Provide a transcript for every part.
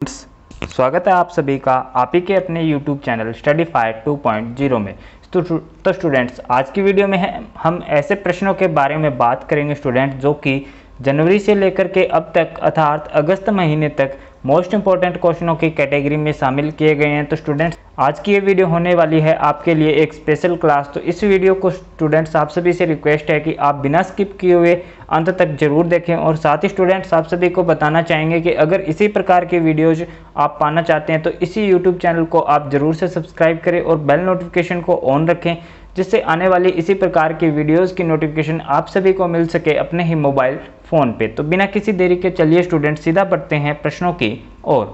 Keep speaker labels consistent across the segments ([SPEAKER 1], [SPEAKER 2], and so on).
[SPEAKER 1] स्वागत है आप सभी का आप ही के अपने YouTube चैनल स्टडीफाई 2.0 में। तो स्टूडेंट्स, आज की वीडियो में हम ऐसे प्रश्नों के बारे में बात करेंगे स्टूडेंट, जो कि जनवरी से लेकर के अब तक अर्थात अगस्त महीने तक मोस्ट इंपॉर्टेंट क्वेश्चनों की कैटेगरी में शामिल किए गए हैं। तो स्टूडेंट्स, आज की ये वीडियो होने वाली है आपके लिए एक स्पेशल क्लास। तो इस वीडियो को स्टूडेंट्स आप सभी से रिक्वेस्ट है कि आप बिना स्किप किए हुए अंत तक जरूर देखें। और साथ ही स्टूडेंट्स, आप सभी को बताना चाहेंगे कि अगर इसी प्रकार के वीडियोज आप पाना चाहते हैं तो इसी यूट्यूब चैनल को आप जरूर से सब्सक्राइब करें और बेल नोटिफिकेशन को ऑन रखें, जिससे आने वाली इसी प्रकार की वीडियोस की नोटिफिकेशन आप सभी को मिल सके अपने ही मोबाइल फ़ोन पे। तो बिना किसी देरी के चलिए स्टूडेंट सीधा बढ़ते हैं प्रश्नों की ओर।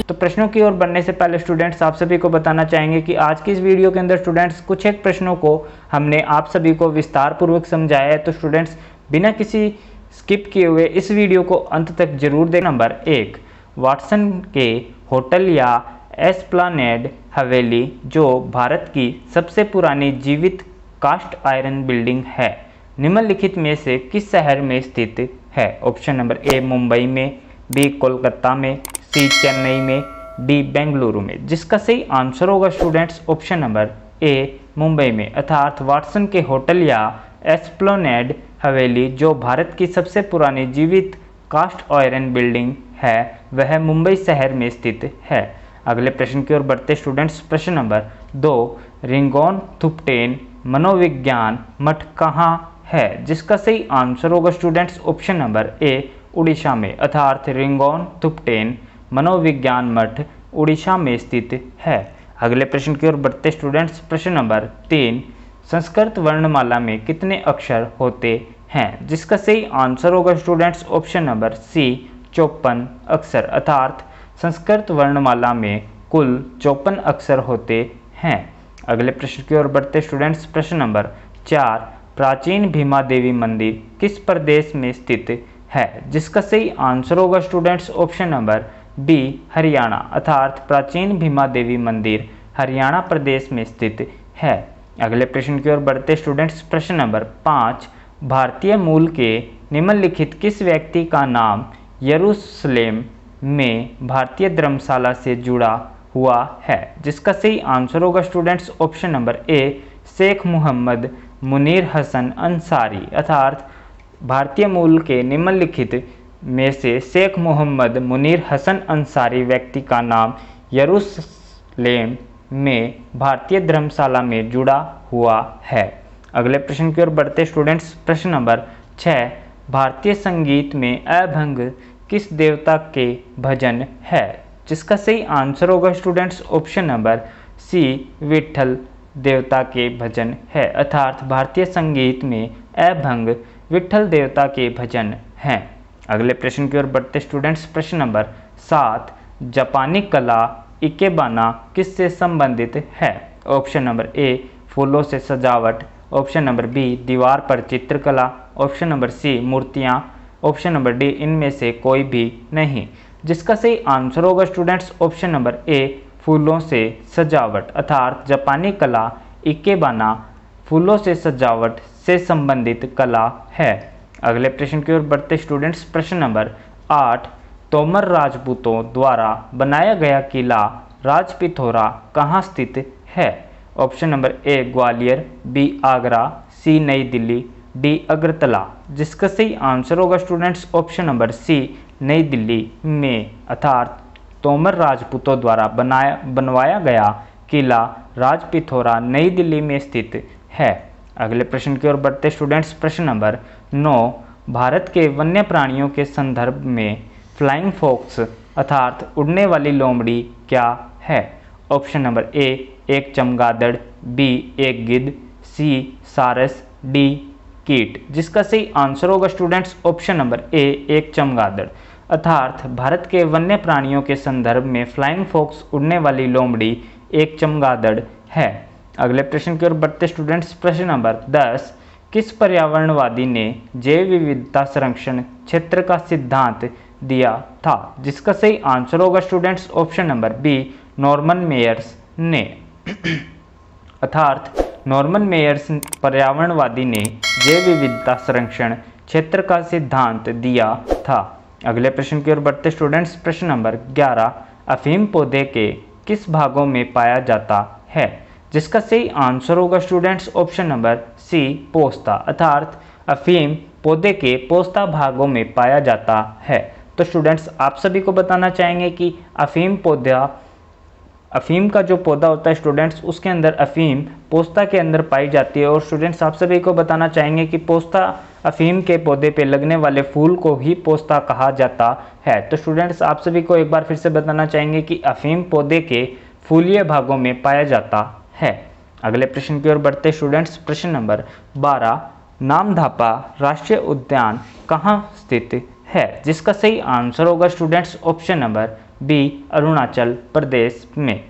[SPEAKER 1] तो प्रश्नों की ओर बढ़ने से पहले स्टूडेंट्स, आप सभी को बताना चाहेंगे कि आज की इस वीडियो के अंदर स्टूडेंट्स कुछ एक प्रश्नों को हमने आप सभी को विस्तार पूर्वक समझाया है। तो स्टूडेंट्स, बिना किसी स्किप किए हुए इस वीडियो को अंत तक जरूर देखें। नंबर 1, वाटसन के होटल या एस्प्लानेड हवेली जो भारत की सबसे पुरानी जीवित कास्ट आयरन बिल्डिंग है, निम्नलिखित में से किस शहर में स्थित है? ऑप्शन नंबर ए मुंबई में, बी कोलकाता में, सी चेन्नई में, डी बेंगलुरु में। जिसका सही आंसर होगा स्टूडेंट्स ऑप्शन नंबर ए मुंबई में, अर्थात वाटसन के होटल या एस्प्लानेड हवेली जो भारत की सबसे पुरानी जीवित कास्ट आयरन बिल्डिंग है वह मुंबई शहर में स्थित है। अगले प्रश्न की ओर बढ़ते स्टूडेंट्स, प्रश्न नंबर 2, रिंगोन थुप्टेन मनोविज्ञान मठ कहाँ है? जिसका सही आंसर होगा स्टूडेंट्स ऑप्शन नंबर ए उड़ीसा में, अर्थात रिंगोन थुप्टेन मनोविज्ञान मठ उड़ीसा में स्थित है। अगले प्रश्न की ओर बढ़ते स्टूडेंट्स, प्रश्न नंबर 3, संस्कृत वर्णमाला में कितने अक्षर होते हैं? जिसका सही आंसर होगा स्टूडेंट्स ऑप्शन नंबर सी 54 अक्षर, अर्थात संस्कृत वर्णमाला में कुल 54 अक्षर होते हैं। अगले प्रश्न की ओर बढ़ते स्टूडेंट्स, प्रश्न नंबर 4, प्राचीन भीमा देवी मंदिर किस प्रदेश में स्थित है? जिसका सही आंसर होगा students option number B Haryana, अर्थात प्राचीन भीमा देवी मंदिर हरियाणा प्रदेश में स्थित है। अगले प्रश्न की ओर बढ़ते स्टूडेंट्स, प्रश्न नंबर 5, भारतीय मूल के निम्नलिखित किस व्यक्ति का नाम यरूशलेम में भारतीय धर्मशाला से जुड़ा हुआ है? जिसका सही आंसर होगा students option number A Sheikh Mohammad Munir Hasan Ansari, अर्थात भारतीय मूल के निम्नलिखित में से शेख मोहम्मद मुनीर हसन अंसारी व्यक्ति का नाम यरूशलेम में भारतीय धर्मशाला में जुड़ा हुआ है। अगले प्रश्न की ओर बढ़ते स्टूडेंट्स, प्रश्न नंबर 6, भारतीय संगीत में अभंग किस देवता के भजन है? जिसका सही आंसर होगा students option number C Vitthal देवता के भजन है, अर्थात भारतीय संगीत में अभंग विट्ठल देवता के भजन हैं। अगले प्रश्न की ओर बढ़ते स्टूडेंट्स, प्रश्न नंबर 7, जापानी कला इकेबाना किससे संबंधित है? ऑप्शन नंबर ए फूलों से सजावट, ऑप्शन नंबर बी दीवार पर चित्रकला, ऑप्शन नंबर सी मूर्तियाँ, ऑप्शन नंबर डी इनमें से कोई भी नहीं। जिसका सही आंसर होगा स्टूडेंट्स ऑप्शन नंबर ए फूलों से सजावट, अर्थात जापानी कला इकेबाना फूलों से सजावट से संबंधित कला है। अगले प्रश्न की ओर बढ़ते स्टूडेंट्स, प्रश्न नंबर 8, तोमर राजपूतों द्वारा बनाया गया किला राजपिथौरा कहाँ स्थित है? Option number A Gwalior, B Agra, C New Delhi, D Agartala. जिसका सही आंसर होगा स्टूडेंट्स ऑप्शन नंबर सी नई दिल्ली में, अर्थात तोमर राजपूतों द्वारा बनवाया गया किला राजपिथौरा नई दिल्ली में स्थित है। अगले प्रश्न की ओर बढ़ते स्टूडेंट्स, प्रश्न नंबर 9, भारत के वन्य प्राणियों के संदर्भ में फ्लाइंग फॉक्स अर्थात उड़ने वाली लोमड़ी क्या है? ऑप्शन नंबर ए एक चमगादड़, बी एक गिद्ध, सी सारस, डी कीट। जिसका सही आंसर होगा स्टूडेंट्स ऑप्शन नंबर ए एक चमगादड़, अर्थात भारत के वन्य प्राणियों के संदर्भ में फ्लाइंग फॉक्स उड़ने वाली लोमड़ी एक चमगादड़ है। अगले प्रश्न की ओर बढ़ते स्टूडेंट्स, प्रश्न नंबर 10, किस पर्यावरणवादी ने जैव विविधता संरक्षण क्षेत्र का सिद्धांत दिया था? जिसका सही आंसर होगा students option number B Norman Myers ने। अर्थात नॉर्मन मेयर्स पर्यावरणवादी ने जैव विविधता संरक्षण क्षेत्र का सिद्धांत दिया था। अगले प्रश्न की ओर बढ़ते स्टूडेंट्स। प्रश्न नंबर 11, अफीम पौधे के किस भागों में पाया जाता है? जिसका सही आंसर होगा स्टूडेंट्स ऑप्शन नंबर सी, पोस्ता, अर्थात अफीम पौधे के पोस्ता भागों में पाया जाता है। तो स्टूडेंट्स आप सभी को बताना चाहेंगे कि अफीम का जो पौधा होता है स्टूडेंट्स, उसके अंदर अफीम पोस्ता के अंदर पाई जाती है। और स्टूडेंट्स आप सभी को बताना चाहेंगे कि पोस्ता अफीम के पौधे पे लगने वाले फूल को ही पोस्ता कहा जाता है। तो स्टूडेंट्स आप सभी को एक बार फिर से बताना चाहेंगे कि अफीम पौधे के फूलीय भागों में पाया जाता है। अगले प्रश्न की ओर बढ़ते स्टूडेंट्स। प्रश्न नंबर 12, नामधापा राष्ट्रीय उद्यान कहाँ स्थित है? जिसका सही आंसर होगा students option number B, Arunachal Pradesh में।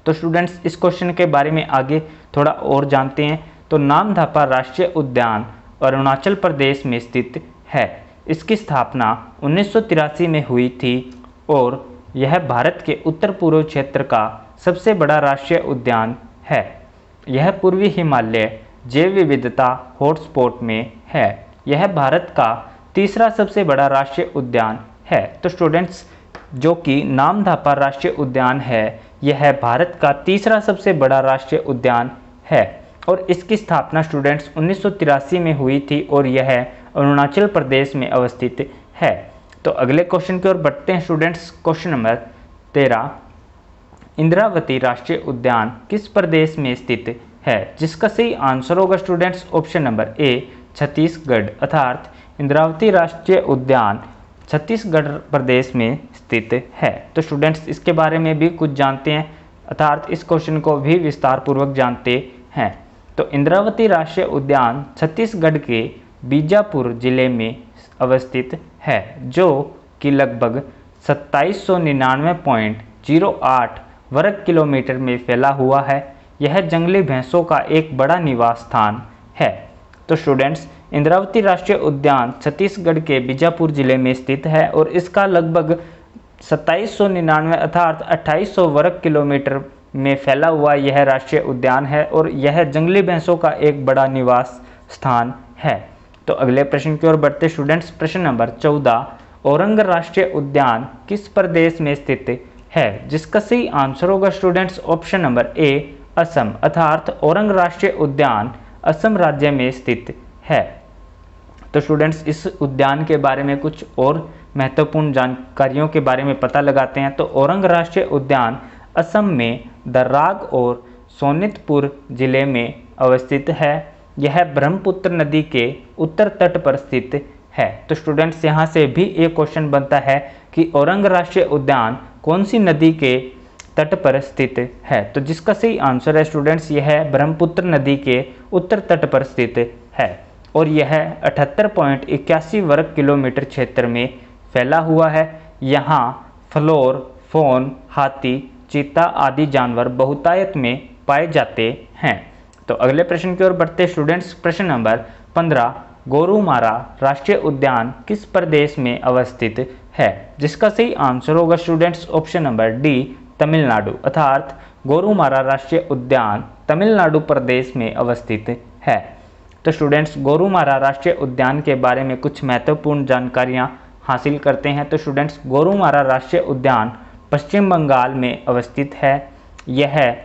[SPEAKER 1] तो स्टूडेंट्स इस क्वेश्चन के बारे में आगे थोड़ा और जानते हैं। तो नामधापा राष्ट्रीय उद्यान अरुणाचल प्रदेश में स्थित है। इसकी स्थापना 1983 में हुई थी और यह भारत के उत्तर पूर्व क्षेत्र का सबसे बड़ा राष्ट्रीय उद्यान है। यह पूर्वी हिमालय जैव विविधता हॉटस्पॉट में है। यह भारत का तीसरा सबसे बड़ा राष्ट्रीय उद्यान है। तो स्टूडेंट्स जो कि नामधापा राष्ट्रीय उद्यान है, यह भारत का तीसरा सबसे बड़ा राष्ट्रीय उद्यान है और इसकी स्थापना स्टूडेंट्स 1983 में हुई थी और यह अरुणाचल प्रदेश में अवस्थित है। तो अगले क्वेश्चन की ओर बढ़ते हैं स्टूडेंट्स। क्वेश्चन नंबर 13, इंद्रावती राष्ट्रीय उद्यान किस प्रदेश में स्थित है? जिसका सही आंसर होगा स्टूडेंट्स ऑप्शन नंबर ए, छत्तीसगढ़, अर्थात इंद्रावती राष्ट्रीय उद्यान छत्तीसगढ़ प्रदेश में स्थित है। तो स्टूडेंट्स इसके बारे में भी कुछ जानते हैं, अर्थात इस क्वेश्चन को भी विस्तार पूर्वक जानते हैं। तो इंद्रावती राष्ट्रीय उद्यान छत्तीसगढ़ के बीजापुर जिले में अवस्थित है, जो कि लगभग 2799.08 वर्ग किलोमीटर में फैला हुआ है। यह जंगली भैंसों का एक बड़ा निवास स्थान है। तो स्टूडेंट्स इंद्रावती राष्ट्रीय उद्यान छत्तीसगढ़ के बीजापुर जिले में स्थित है और इसका लगभग 2799 अर्थात 2800 वर्ग किलोमीटर में फैला हुआ यह राष्ट्रीय उद्यान है और यह जंगली भैंसों का एक बड़ा निवास स्थान है। तो अगले प्रश्न की ओर बढ़ते स्टूडेंट्स। प्रश्न नंबर 14, औरंग राष्ट्रीय उद्यान किस प्रदेश में स्थित है? जिसका सही आंसर होगा स्टूडेंट्स ऑप्शन नंबर ए, असम, अर्थात औरंग राष्ट्रीय उद्यान असम राज्य में स्थित है। तो स्टूडेंट्स इस उद्यान के बारे में कुछ और महत्वपूर्ण जानकारियों के बारे में पता लगाते हैं। तो औरंग राष्ट्रीय उद्यान असम में दर्राग और सोनितपुर जिले में अवस्थित है। यह ब्रह्मपुत्र नदी के उत्तर तट पर स्थित है। तो स्टूडेंट्स यहाँ से भी एक क्वेश्चन बनता है कि औरंग राष्ट्रीय उद्यान कौन सी नदी के तट पर स्थित है? तो जिसका सही आंसर है स्टूडेंट्स यह ब्रह्मपुत्र नदी के उत्तर तट पर स्थित है और यह 78.81 वर्ग किलोमीटर क्षेत्र में फैला हुआ है। यहाँ फ्लोर, फौन, हाथी, चीता आदि जानवर बहुतायत में पाए जाते हैं। तो अगले प्रश्न की ओर बढ़ते स्टूडेंट्स। प्रश्न नंबर 15, गोरुमारा राष्ट्रीय उद्यान किस प्रदेश में अवस्थित है? जिसका सही आंसर होगा students option number D, Tamil Nadu, अर्थात गोरुमारा राष्ट्रीय उद्यान तमिलनाडु प्रदेश में अवस्थित है। तो स्टूडेंट्स गोरुमारा राष्ट्रीय उद्यान के बारे में कुछ महत्वपूर्ण जानकारियां हासिल करते हैं। तो स्टूडेंट्स गोरुमारा राष्ट्रीय उद्यान पश्चिम बंगाल में अवस्थित है। यह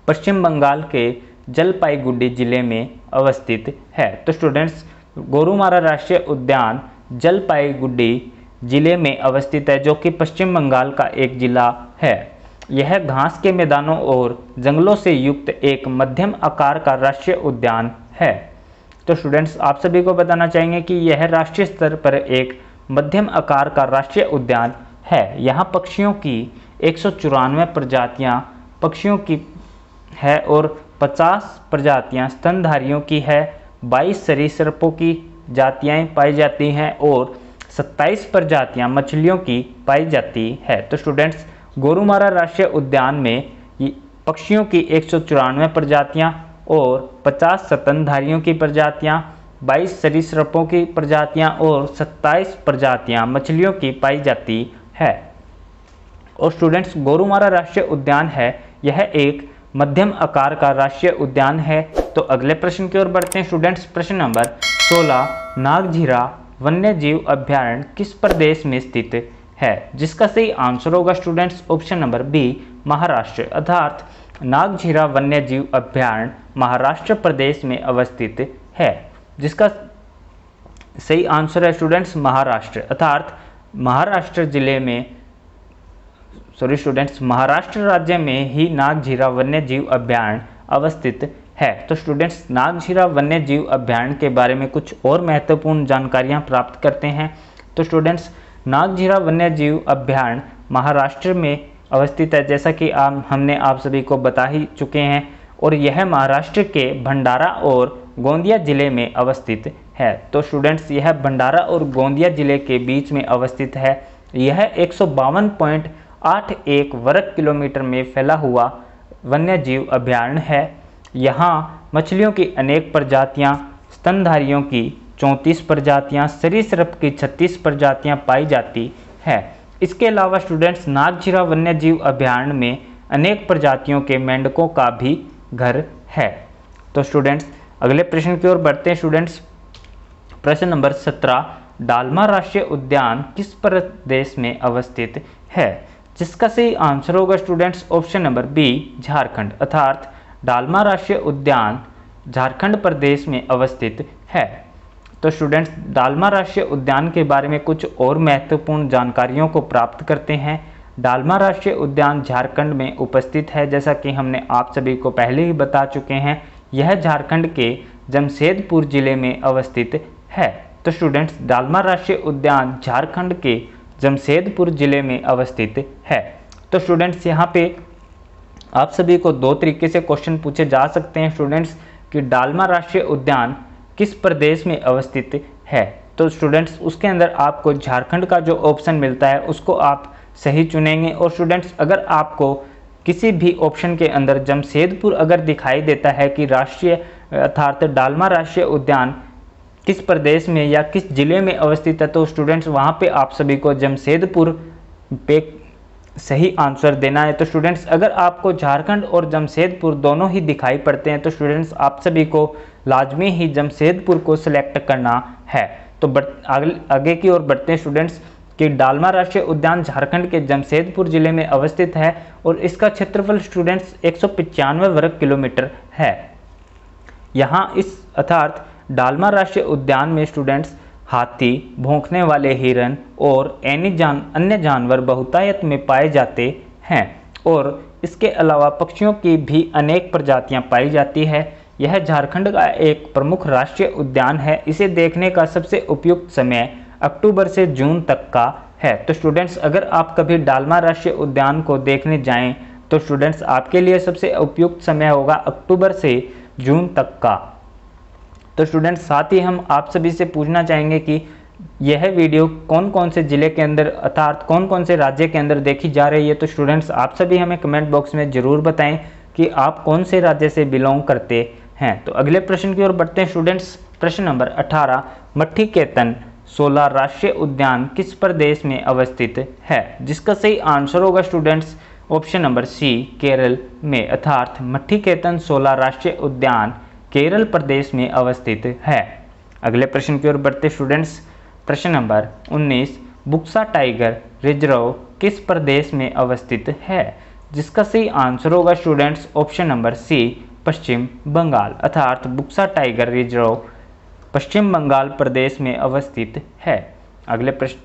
[SPEAKER 1] पश्चिम बंगाल के जलपाईगुड़ी जिले में अवस्थित है। तो स्टूडेंट्स गोरुमारा राष्ट्रीय उद्यान जलपाईगुड़ी जिले में अवस्थित है, जो कि पश्चिम बंगाल का एक जिला है। यह घास के मैदानों और जंगलों से युक्त एक मध्यम आकार का राष्ट्रीय उद्यान है। तो स्टूडेंट्स आप सभी को बताना चाहेंगे कि यह राष्ट्रीय स्तर पर एक मध्यम आकार का राष्ट्रीय उद्यान है। यहाँ पक्षियों की 194 प्रजातियाँ पक्षियों की है और 50 प्रजातियाँ स्तनधारियों की है, 22 सरीसृपों की जातियाँ पाई जाती हैं और 27 प्रजातियाँ मछलियों की पाई जाती है। तो स्टूडेंट्स गोरुमारा राष्ट्रीय उद्यान में पक्षियों की 194 प्रजातियाँ और 50 स्तनधारियों की प्रजातियाँ, 22 सरीसृपों की प्रजातियाँ और 27 प्रजातियाँ मछलियों की पाई जाती है। और स्टूडेंट्स गोरुमारा राष्ट्रीय उद्यान है, यह एक मध्यम आकार का राष्ट्रीय उद्यान है। तो अगले प्रश्न की ओर बढ़ते हैं स्टूडेंट्स। प्रश्न नंबर 16, नागझीरा वन्य जीव अभ्यारण्य किस प्रदेश में स्थित है? जिसका सही आंसर होगा students option number B, Maharashtra. अर्थात नागझीरा वन्य जीव अभ्यारण्य महाराष्ट्र प्रदेश में अवस्थित है। जिसका सही आंसर है स्टूडेंट्स महाराष्ट्र। अर्थात महाराष्ट्र जिले में महाराष्ट्र राज्य में ही नागझीरा वन्य जीव अभ्यारण्य अवस्थित है। तो स्टूडेंट्स नागझीरा वन्य जीव अभ्यारण्य के बारे में कुछ और महत्वपूर्ण जानकारियां प्राप्त करते हैं। तो स्टूडेंट्स नागझीरा वन्य जीव अभ्यारण्य महाराष्ट्र में अवस्थित है, जैसा कि हमने आप सभी को बता ही चुके हैं, और यह महाराष्ट्र के भंडारा और गोंदिया जिले में अवस्थित है। तो स्टूडेंट्स यह भंडारा और गोंदिया जिले के बीच में अवस्थित है। यह 152.81 वर्ग किलोमीटर में फैला हुआ वन्य जीव अभ्यारण्य है। यहाँ मछलियों की अनेक प्रजातियाँ, स्तनधारियों की 34 प्रजातियाँ, सरीसृप की 36 प्रजातियाँ पाई जाती है। इसके अलावा स्टूडेंट्स नागझीरा वन्य जीव अभ्यारण्य में अनेक प्रजातियों के मेंढकों का भी घर है। तो स्टूडेंट्स अगले प्रश्न की ओर बढ़ते हैं स्टूडेंट्स। प्रश्न नंबर 17, डालमा राष्ट्रीय उद्यान किस प्रदेश में अवस्थित है? जिसका सही आंसर होगा students option number B, Jharkhand. अर्थात डालमा राष्ट्रीय उद्यान झारखंड प्रदेश में अवस्थित है। तो स्टूडेंट्स डालमा राष्ट्रीय उद्यान के बारे में कुछ और महत्वपूर्ण जानकारियों को प्राप्त करते हैं। डालमा राष्ट्रीय उद्यान झारखंड में उपस्थित है, जैसा कि हमने आप सभी को पहले ही बता चुके हैं। यह झारखंड के जमशेदपुर जिले में अवस्थित है। तो स्टूडेंट्स डालमा राष्ट्रीय उद्यान झारखंड के जमशेदपुर जिले में अवस्थित है। तो स्टूडेंट्स यहाँ पे आप सभी को दो तरीके से क्वेश्चन पूछे जा सकते हैं स्टूडेंट्स कि डालमा राष्ट्रीय उद्यान किस प्रदेश में अवस्थित है। तो स्टूडेंट्स उसके अंदर आपको झारखंड का जो ऑप्शन मिलता है उसको आप सही चुनेंगे। और स्टूडेंट्स अगर आपको किसी भी ऑप्शन के अंदर जमशेदपुर अगर दिखाई देता है कि राष्ट्रीय अर्थात डालमा राष्ट्रीय उद्यान किस प्रदेश में या किस जिले में अवस्थित है, तो स्टूडेंट्स वहाँ पे आप सभी को जमशेदपुर पे सही आंसर देना है। तो स्टूडेंट्स अगर आपको झारखंड और जमशेदपुर दोनों ही दिखाई पड़ते हैं तो स्टूडेंट्स आप सभी को लाजमी ही जमशेदपुर को सिलेक्ट करना है। तो आगे की ओर बढ़ते हैं स्टूडेंट्स कि डालमा राष्ट्रीय उद्यान झारखंड के जमशेदपुर जिले में अवस्थित है और इसका क्षेत्रफल स्टूडेंट्स 195 वर्ग किलोमीटर है। यहाँ इस अर्थात डालमा राष्ट्रीय उद्यान में स्टूडेंट्स हाथी, भौंकने वाले हिरन और अन्य जानवर बहुतायत में पाए जाते हैं और इसके अलावा पक्षियों की भी अनेक प्रजातियां पाई जाती है। यह झारखंड का एक प्रमुख राष्ट्रीय उद्यान है। इसे देखने का सबसे उपयुक्त समय अक्टूबर से जून तक का है। तो स्टूडेंट्स अगर आप कभी डालमा राष्ट्रीय उद्यान को देखने जाएं तो स्टूडेंट्स आपके लिए सबसे उपयुक्त समय होगा अक्टूबर से जून तक का। तो स्टूडेंट्स साथ ही हम आप सभी से पूछना चाहेंगे कि यह वीडियो कौन कौन से ज़िले के अंदर अर्थात कौन कौन से राज्य के अंदर देखी जा रही है। तो स्टूडेंट्स आप सभी हमें कमेंट बॉक्स में ज़रूर बताएं कि आप कौन से राज्य से बिलोंग करते हैं। तो अगले प्रश्न की ओर बढ़ते हैं स्टूडेंट्स। प्रश्न नंबर 18, मट्ठीकेतन 16 राष्ट्रीय उद्यान किस प्रदेश में अवस्थित है? जिसका सही आंसर होगा students option number C, Kerala में। अर्थात मट्ठीकेतन 16 राष्ट्रीय उद्यान केरल प्रदेश में अवस्थित है। अगले प्रश्न की ओर बढ़ते स्टूडेंट्स। प्रश्न नंबर 19, बुक्सा टाइगर रिजर्व किस प्रदेश में अवस्थित है? जिसका सही आंसर होगा स्टूडेंट्स ऑप्शन नंबर सी, पश्चिम बंगाल। अर्थात बुक्सा टाइगर रिजर्व पश्चिम बंगाल प्रदेश में अवस्थित है। अगले प्रश्न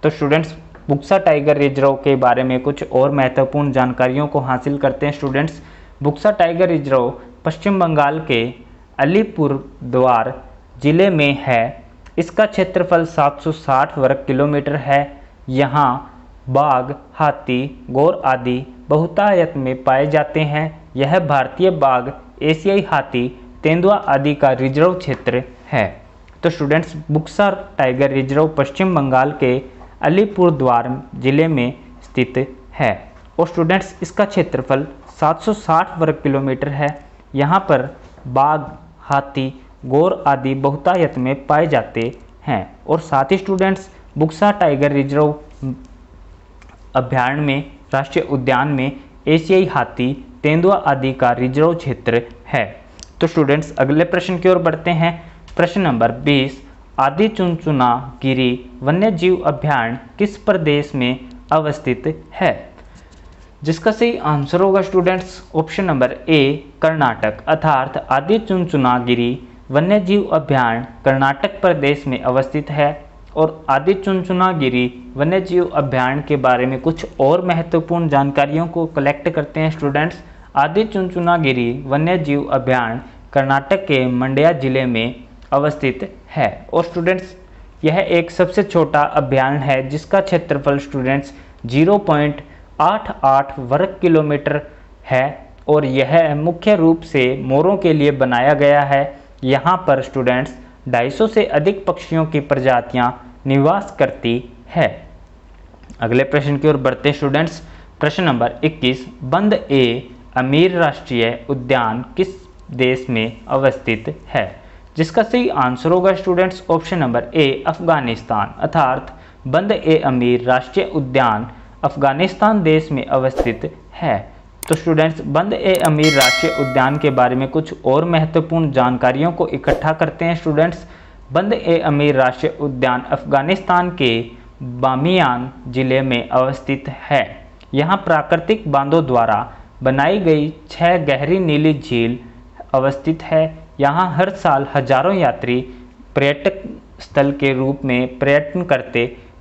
[SPEAKER 1] तो स्टूडेंट्स बुक्सा टाइगर रिजर्व के बारे में कुछ और महत्वपूर्ण जानकारियों को हासिल करते हैं स्टूडेंट्स। बुक्सा टाइगर रिजर्व पश्चिम बंगाल के अलीपुरद्वार जिले में है। इसका क्षेत्रफल 760 वर्ग किलोमीटर है। यहाँ बाघ, हाथी, गौर आदि बहुतायत में पाए जाते हैं। यह भारतीय बाघ, एशियाई हाथी, तेंदुआ आदि का रिजर्व क्षेत्र है। तो स्टूडेंट्स बुक्सा टाइगर रिजर्व पश्चिम बंगाल के अलीपुरद्वार जिले में स्थित है और स्टूडेंट्स इसका क्षेत्रफल 760 वर्ग किलोमीटर है। यहाँ पर बाघ, हाथी, गौर आदि बहुतायत में पाए जाते हैं और साथ ही स्टूडेंट्स बुक्सा टाइगर रिजर्व अभ्यारण्य में राष्ट्रीय उद्यान में एशियाई हाथी, तेंदुआ आदि का रिजर्व क्षेत्र है। तो स्टूडेंट्स अगले प्रश्न की ओर बढ़ते हैं। प्रश्न नंबर 20, आदि चुनचुना गिरी वन्यजीव अभयारण्य किस प्रदेश में अवस्थित है? जिसका सही आंसर होगा स्टूडेंट्स ऑप्शन नंबर ए कर्नाटक, अर्थात आदि चुनचुना गिरी वन्यजीव अभयारण्य कर्नाटक प्रदेश में अवस्थित है। और आदि चुनचुना गिरी वन्यजीव अभयारण्य के बारे में कुछ और महत्वपूर्ण जानकारियों को कलेक्ट करते हैं स्टूडेंट्स। आदि चुनचुना गिरी वन्यजीव अभयारण्य कर्नाटक के मंड्या जिले में अवस्थित है। और स्टूडेंट्स यह एक सबसे छोटा अभयारण्य है जिसका क्षेत्रफल स्टूडेंट्स 0.88 वर्ग किलोमीटर है और यह मुख्य रूप से मोरों के लिए बनाया गया है। यहाँ पर स्टूडेंट्स 250 से अधिक पक्षियों की प्रजातियाँ निवास करती है। अगले प्रश्न की ओर बढ़ते स्टूडेंट्स। प्रश्न नंबर 21, बंद ए अमीर राष्ट्रीय उद्यान किस देश में अवस्थित है? जिसका सही आंसर होगा स्टूडेंट्स ऑप्शन नंबर ए अफगानिस्तान, अर्थात बंद ए अमीर राष्ट्रीय उद्यान अफगानिस्तान देश में अवस्थित है। तो स्टूडेंट्स बंद ए अमीर राष्ट्रीय उद्यान के बारे में कुछ और महत्वपूर्ण जानकारियों को इकट्ठा करते हैं स्टूडेंट्स। बंद ए अमीर राष्ट्रीय उद्यान अफगानिस्तान के बामियान जिले में अवस्थित है। यहाँ प्राकृतिक बांधों द्वारा बनाई गई 6 गहरी नीली झील अवस्थित है। यहाँ हर साल हजारों यात्री पर्यटक स्थल के रूप में पर्यटन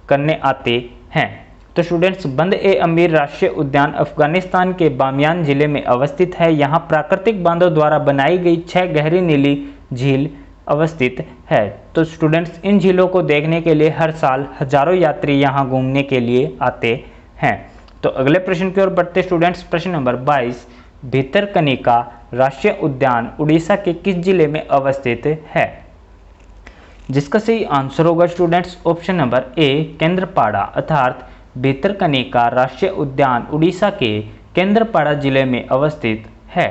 [SPEAKER 1] करने आते हैं। तो स्टूडेंट्स बंद ए अमीर राष्ट्रीय उद्यान अफगानिस्तान के बामियान जिले में अवस्थित है। यहाँ प्राकृतिक बांधों द्वारा बनाई गई 6 गहरी नीली झील अवस्थित है। तो स्टूडेंट्स इन झीलों को देखने के लिए हर साल हजारों यात्री यहाँ घूमने के लिए आते हैं। तो अगले प्रश्न की ओर बढ़ते स्टूडेंट्स। प्रश्न नंबर 22, भितरकनिका राष्ट्रीय उद्यान उड़ीसा के किस जिले में अवस्थित है? जिसका सही आंसर होगा स्टूडेंट्स ऑप्शन नंबर ए केंद्रपाड़ा, अर्थात भितरकनिका राष्ट्रीय उद्यान उड़ीसा के केंद्रपाड़ा जिले में अवस्थित है।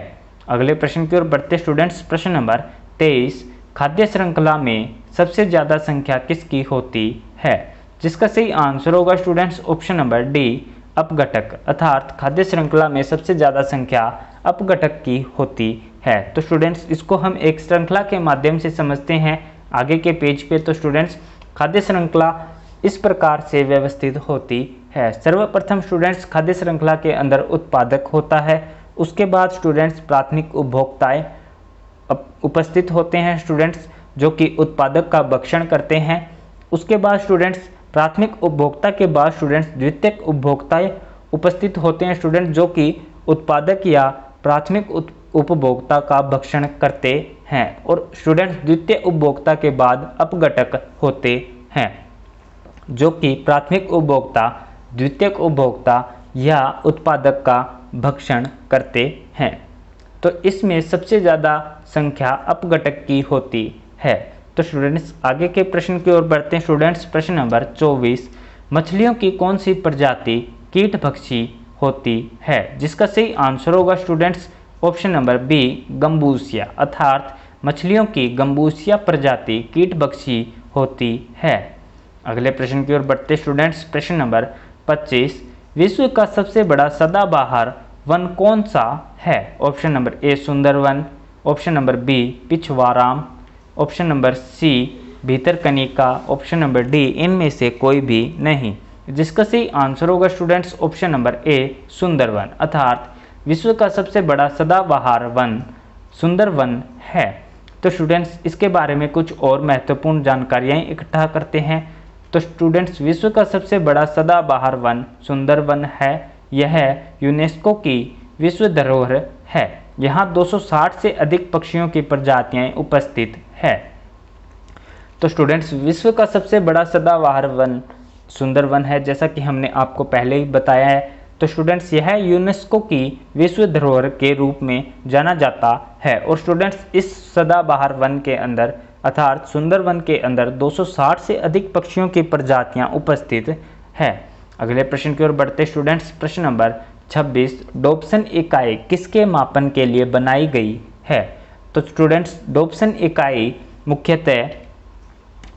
[SPEAKER 1] अगले प्रश्न की ओर बढ़ते स्टूडेंट्स। प्रश्न नंबर 23, खाद्य श्रृंखला में सबसे ज़्यादा संख्या किसकी होती है? जिसका सही आंसर होगा स्टूडेंट्स ऑप्शन नंबर डी अपघटक, अर्थात खाद्य श्रृंखला में सबसे ज़्यादा संख्या अपघटक की होती है। तो स्टूडेंट्स इसको हम एक श्रृंखला के माध्यम से समझते हैं आगे के पेज पे। तो स्टूडेंट्स खाद्य श्रृंखला इस प्रकार से व्यवस्थित होती है। सर्वप्रथम स्टूडेंट्स खाद्य श्रृंखला के अंदर उत्पादक होता है, उसके बाद स्टूडेंट्स प्राथमिक उपभोक्ताएं उपस्थित होते हैं स्टूडेंट्स जो कि उत्पादक का भक्षण करते हैं। उसके बाद स्टूडेंट्स प्राथमिक उपभोक्ता के बाद स्टूडेंट्स द्वितीयक उपभोक्ताएं उपस्थित होते हैं स्टूडेंट्स जो कि उत्पादक या प्राथमिक उपभोक्ता का भक्षण करते हैं। और स्टूडेंट्स द्वितीय उपभोक्ता के बाद अपघटक होते हैं जो कि प्राथमिक उपभोक्ता, द्वितीयक उपभोक्ता या उत्पादक का भक्षण करते हैं। तो इसमें सबसे ज़्यादा संख्या अपघटक की होती है। तो स्टूडेंट्स आगे के प्रश्न की ओर बढ़ते हैं स्टूडेंट्स। प्रश्न नंबर 24, मछलियों की कौन सी प्रजाति कीटभक्षी होती है? जिसका सही आंसर होगा students option number B gambusia, अर्थात मछलियों की गंबूसिया प्रजाति कीटभक्षी होती है। अगले प्रश्न की ओर बढ़ते स्टूडेंट्स। प्रश्न नंबर 25, विश्व का सबसे बड़ा सदाबहार वन कौन सा है? Option number A Sundarban, option number B Pichavaram, option number C Bhitarkanika, option number D इनमें से कोई भी नहीं। जिसका सही आंसर होगा students option number A Sundarban, अर्थात विश्व का सबसे बड़ा सदाबहार वन सुंदरवन है। तो स्टूडेंट्स इसके बारे में कुछ और महत्वपूर्ण जानकारियाँ इकट्ठा करते हैं। तो स्टूडेंट्स विश्व का सबसे बड़ा सदाबहार वन सुंदरवन है। यह यूनेस्को की विश्व धरोहर है। यहाँ 260 से अधिक पक्षियों की प्रजातियाँ उपस्थित है। तो स्टूडेंट्स विश्व का सबसे बड़ा सदाबहार वन सुंदरवन है, जैसा कि हमने आपको पहले ही बताया है। तो स्टूडेंट्स यह यूनेस्को की विश्व धरोहर के रूप में जाना जाता है। और स्टूडेंट्स इस सदाबहार वन के अंदर अर्थात सुंदरवन के अंदर 260 से अधिक पक्षियों की प्रजातियां उपस्थित है। अगले प्रश्न की ओर बढ़ते स्टूडेंट्स। प्रश्न नंबर 26, डॉप्सन इकाई किसके मापन के लिए बनाई गई है? तो स्टूडेंट्स डॉप्सन इकाई मुख्यतः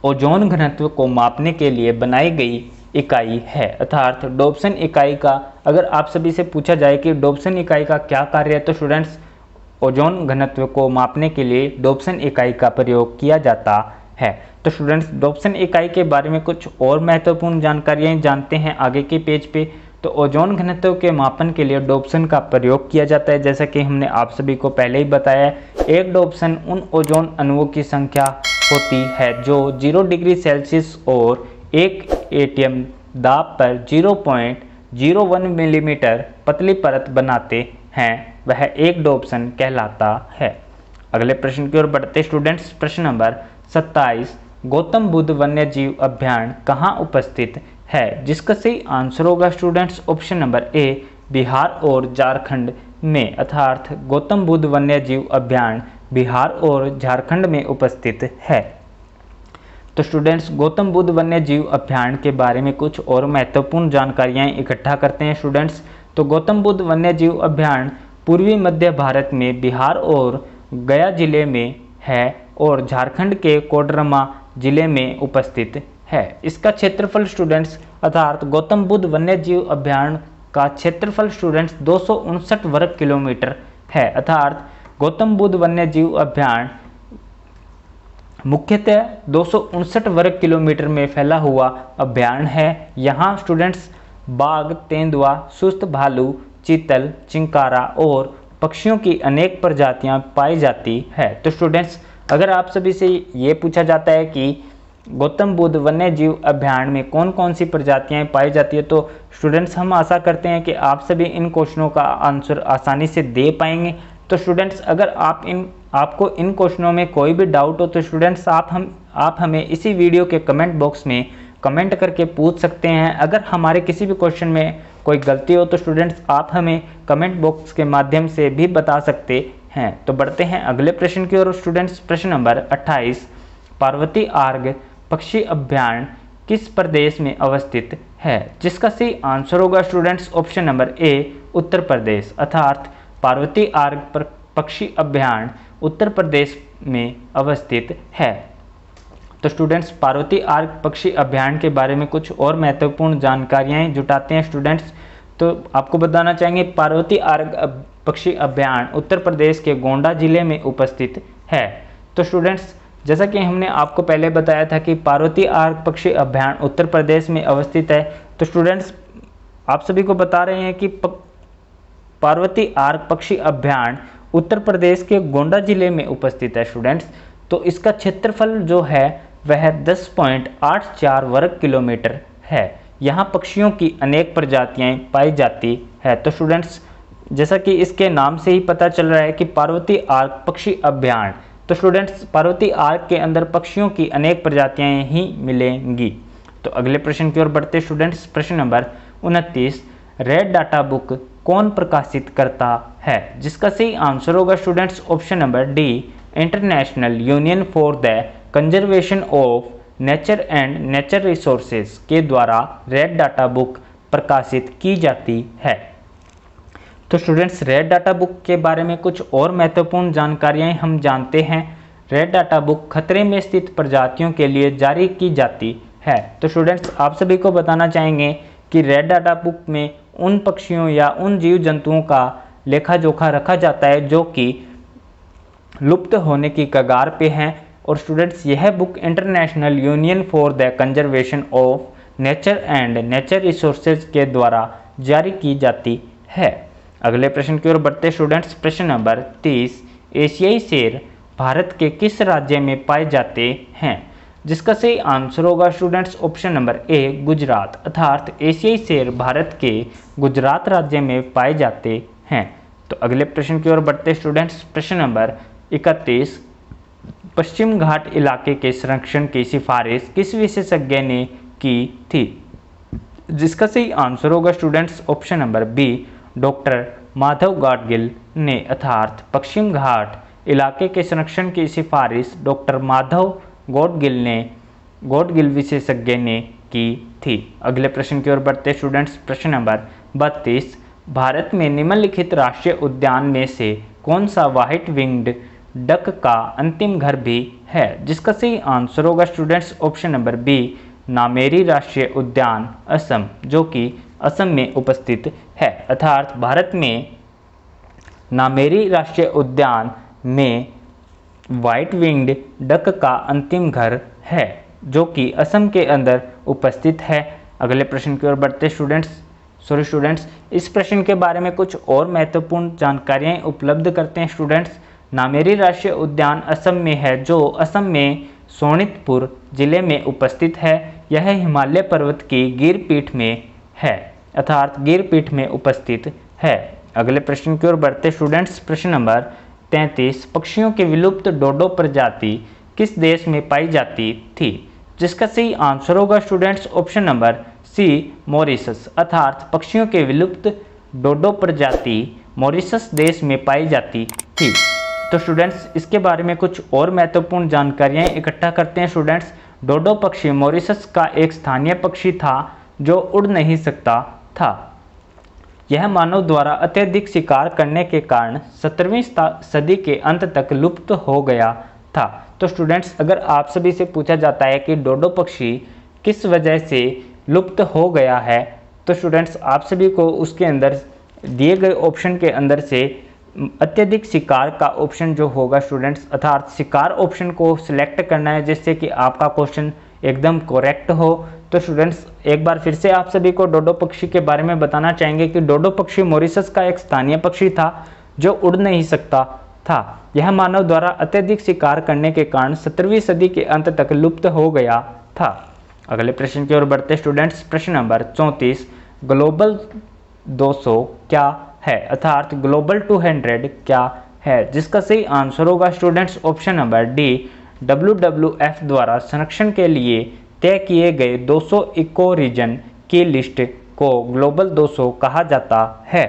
[SPEAKER 1] ओजोन घनत्व को मापने के लिए बनाई गई इकाई है। अर्थात डॉप्सन इकाई का अगर आप सभी से पूछा जाए कि डॉप्सन इकाई का क्या कार्य है, तो स्टूडेंट्स ओजोन घनत्व को मापने के लिए डॉप्सन इकाई का प्रयोग किया जाता है। तो स्टूडेंट्स डॉप्सन इकाई के बारे में कुछ और महत्वपूर्ण जानकारियाँ जानते हैं आगे के पेज पे। तो ओजोन घनत्व के मापन के लिए डॉप्सन का प्रयोग किया जाता है। जैसा कि हमने आप सभी को पहले ही बताया, एक डॉप्सन उन ओजोन अणुओं की संख्या होती है जो 0 डिग्री सेल्सियस और 1 एटम दाब पर 0.01 मिलीमीटर पतली परत बनाते हैं, वह एक डॉप्सन कहलाता है। अगले प्रश्न की ओर बढ़ते स्टूडेंट्स, प्रश्न नंबर 27, गौतम बुद्ध वन्यजीव अभयारण्य कहाँ उपस्थित है? जिसका सही आंसर होगा स्टूडेंट्स ऑप्शन नंबर ए, बिहार और झारखंड में। अर्थात गौतम बुद्ध वन्यजीव अभयारण्य बिहार और झारखंड में उपस्थित है। तो स्टूडेंट्स गौतम बुद्ध वन्यजीव अभयारण्य के बारे में कुछ और महत्वपूर्ण जानकारियाँ इकट्ठा करते हैं स्टूडेंट्स। तो गौतम बुद्ध वन्यजीव अभयारण्य पूर्वी मध्य भारत में बिहार और गया जिले में है और झारखंड के कोडरमा जिले में उपस्थित है। इसका क्षेत्रफल स्टूडेंट्स अर्थात गौतम बुद्ध वन्यजीव अभयारण्य का क्षेत्रफल स्टूडेंट्स 259 वर्ग किलोमीटर है। अर्थात गौतम बुद्ध वन्यजीव अभयारण्य मुख्यतः 259 वर्ग किलोमीटर में फैला हुआ अभयारण्य है। यहाँ स्टूडेंट्स बाघ, तेंदुआ, सुस्त भालू, चीतल, चिंकारा और पक्षियों की अनेक प्रजातियां पाई जाती है। तो स्टूडेंट्स अगर आप सभी से ये पूछा जाता है कि गौतम बुद्ध वन्यजीव अभयारण्य में कौन कौन सी प्रजातियां पाई जाती है, तो स्टूडेंट्स हम आशा करते हैं कि आप सभी इन क्वेश्चनों का आंसर आसानी से दे पाएंगे। तो स्टूडेंट्स अगर आपको इन क्वेश्चनों में कोई भी डाउट हो तो स्टूडेंट्स आप हमें इसी वीडियो के कमेंट बॉक्स में कमेंट करके पूछ सकते हैं। अगर हमारे किसी भी क्वेश्चन में कोई गलती हो तो स्टूडेंट्स आप हमें कमेंट बॉक्स के माध्यम से भी बता सकते हैं। तो बढ़ते हैं अगले प्रश्न की ओर स्टूडेंट्स, प्रश्न नंबर 28, पार्वती आर्ग पक्षी अभयारण्य किस प्रदेश में अवस्थित है? जिसका सही आंसर होगा स्टूडेंट्स ऑप्शन नंबर ए, उत्तर प्रदेश। अर्थात पार्वती आर्ग पक्षी अभयारण्य उत्तर प्रदेश में अवस्थित है। तो स्टूडेंट्स पार्वती आर्ग पक्षी अभयारण्य के बारे में कुछ और महत्वपूर्ण जानकारियाँ जुटाते हैं स्टूडेंट्स। तो आपको बताना चाहेंगे पार्वती आर्ग पक्षी अभयारण्य उत्तर प्रदेश के गोंडा जिले में उपस्थित है। तो स्टूडेंट्स जैसा कि हमने आपको पहले बताया था कि पार्वती आर्ग पक्षी अभयारण्य उत्तर प्रदेश में अवस्थित है, तो स्टूडेंट्स आप सभी को बता रहे हैं कि पार्वती आर्ग पक्षी अभयारण्य उत्तर प्रदेश के गोंडा जिले में उपस्थित है स्टूडेंट्स। तो इसका क्षेत्रफल जो है वह 10.84 वर्ग किलोमीटर है। यहाँ पक्षियों की अनेक प्रजातियाँ पाई जाती है। तो स्टूडेंट्स जैसा कि इसके नाम से ही पता चल रहा है कि पार्वती आर्ग पक्षी अभयारण्य, तो स्टूडेंट्स पार्वती आर्ग के अंदर पक्षियों की अनेक प्रजातियाँ ही मिलेंगी। तो अगले प्रश्न की ओर बढ़ते स्टूडेंट्स, प्रश्न नंबर 29, रेड डाटा बुक कौन प्रकाशित करता है? जिसका सही आंसर होगा students option number D, international union for the conservation of nature and nature resources के द्वारा रेड डाटा बुक प्रकाशित की जाती है। तो स्टूडेंट्स रेड डाटा बुक के बारे में कुछ और महत्वपूर्ण जानकारियां हम जानते हैं। रेड डाटा बुक खतरे में स्थित प्रजातियों के लिए जारी की जाती है। तो स्टूडेंट्स आप सभी को बताना चाहेंगे कि रेड डाटा बुक में उन पक्षियों या उन जीव जंतुओं का लेखा जोखा रखा जाता है जो कि लुप्त होने की कगार पे हैं। और स्टूडेंट्स यह book international union for the conservation of nature and nature resources के द्वारा जारी की जाती है। अगले प्रश्न की ओर बढ़ते स्टूडेंट्स, प्रश्न नंबर 30, एशियाई शेर भारत के किस राज्य में पाए जाते हैं? जिसका सही आंसर होगा स्टूडेंट्स ऑप्शन नंबर ए, गुजरात। अर्थात एशियाई शेर भारत के गुजरात राज्य में पाए जाते हैं। तो अगले प्रश्न की ओर बढ़ते स्टूडेंट्स, प्रश्न नंबर 31, पश्चिम घाट इलाके के संरक्षण की सिफारिश किस विशेषज्ञ ने की थी? जिसका सही आंसर होगा students option number B, doctor Madhav Gadgil ने। अर्थात पश्चिम घाट इलाके के संरक्षण की सिफारिश डॉक्टर माधव गाडगिल विशेषज्ञ ने की थी। अगले प्रश्न की ओर बढ़ते स्टूडेंट्स, प्रश्न नंबर 32, भारत में निम्नलिखित राष्ट्रीय उद्यान में से कौन सा व्हाइट विंग्ड डक का अंतिम घर भी है? जिसका सही आंसर होगा students option number B, Nameri राष्ट्रीय उद्यान असम, जो कि असम में उपस्थित है। अर्थात भारत में नामेरी राष्ट्रीय उद्यान में व्हाइट विंग्ड डक का अंतिम घर है, जो कि असम के अंदर उपस्थित है। अगले प्रश्न की ओर बढ़ते स्टूडेंट्स, इस प्रश्न के बारे में कुछ और महत्वपूर्ण जानकारियाँ उपलब्ध करते हैं स्टूडेंट्स। नामेरी राष्ट्रीय उद्यान असम में है, जो असम में शोणितपुर जिले में उपस्थित है। यह हिमालय पर्वत की गिर पीठ में है, अर्थात गिर पीठ में उपस्थित है। अगले प्रश्न की ओर बढ़ते स्टूडेंट्स, प्रश्न नंबर 33, पक्षियों की विलुप्त डोडो प्रजाति किस देश में पाई जाती थी? जिसका सही आंसर होगा students option number C, Mauritius. अर्थात पक्षियों के विलुप्त डोडो प्रजाति मॉरिशस देश में पाई जाती थी। तो स्टूडेंट्स इसके बारे में कुछ और महत्वपूर्ण जानकारियाँ इकट्ठा करते हैं स्टूडेंट्स। डोडो पक्षी मॉरिशस का एक स्थानीय पक्षी था जो उड़ नहीं सकता था। यह मानव द्वारा अत्यधिक शिकार करने के कारण 17वीं सदी के अंत तक लुप्त हो गया था। तो स्टूडेंट्स अगर आप सभी से पूछा जाता है कि डोडो पक्षी किस वजह से लुप्त हो गया है, तो स्टूडेंट्स आप सभी को उसके अंदर दिए गए ऑप्शन के अंदर से अत्यधिक शिकार का ऑप्शन जो होगा स्टूडेंट्स, अर्थात शिकार ऑप्शन को सिलेक्ट करना है जिससे कि आपका क्वेश्चन एकदम करेक्ट हो। तो स्टूडेंट्स एक बार फिर से आप सभी को डोडो पक्षी के बारे में बताना चाहेंगे कि डोडो पक्षी मॉरिशस का एक स्थानीय पक्षी था जो उड़ नहीं सकता था। यह मानव द्वारा अत्यधिक शिकार करने के कारण 17वीं सदी के अंत तक लुप्त हो गया था। अगले प्रश्न की ओर बढ़ते स्टूडेंट्स, प्रश्न नंबर 34, ग्लोबल 200 क्या है? अर्थात ग्लोबल 200 क्या है? जिसका सही आंसर होगा students option number D, WWF द्वारा संरक्षण के लिए तय किए गए 200 इको रीजन की लिस्ट को ग्लोबल 200 कहा जाता है।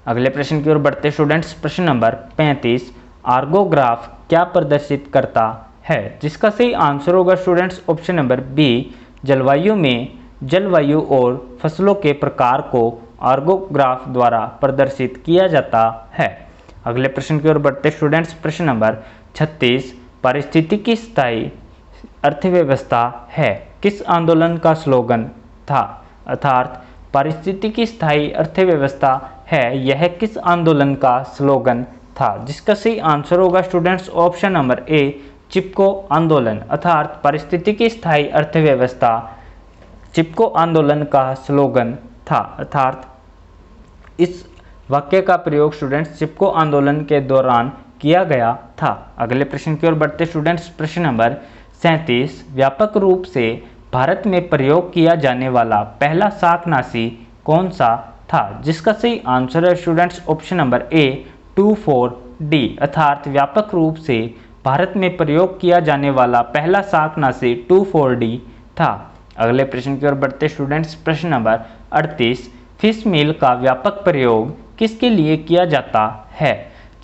[SPEAKER 1] अगले प्रश्न की ओर बढ़ते स्टूडेंट्स, प्रश्न नंबर 35, आर्गोग्राफ क्या प्रदर्शित करता है? जिसका सही आंसर होगा स्टूडेंट्स ऑप्शन नंबर बी, जलवायु में जलवायु और फसलों के प्रकार को आर्गोग्राफ द्वारा प्रदर्शित किया जाता है। अगले प्रश्न की ओर बढ़ते स्टूडेंट्स, प्रश्न नंबर 36, पारिस्थितिकी स्थायी अर्थव्यवस्था है किस आंदोलन का स्लोगन था? अर्थात पारिस्थितिकी स्थायी अर्थव्यवस्था है यह किस आंदोलन का स्लोगन था? जिसका सही आंसर होगा स्टूडेंट्स ऑप्शन नंबर ए, चिपको आंदोलन। अर्थात पारिस्थितिकी स्थायी अर्थव्यवस्था चिपको आंदोलन का स्लोगन था। अर्थात इस वाक्य का प्रयोग स्टूडेंट्स चिपको आंदोलन के दौरान किया गया था। अगले प्रश्न की ओर बढ़ते स्टूडेंट्स, प्रश्न नंबर 37, व्यापक रूप से भारत में प्रयोग किया जाने वाला पहला शाकनाशी कौन सा था? जिसका सही आंसर है स्टूडेंट्स ऑप्शन नंबर ए, 2,4-D। अर्थात व्यापक रूप से भारत में प्रयोग किया जाने वाला पहला शाकनाशी 2,4-D था। अगले प्रश्न की ओर बढ़ते स्टूडेंट्स, प्रश्न नंबर 38, फिश मील का व्यापक प्रयोग किसके लिए किया जाता है?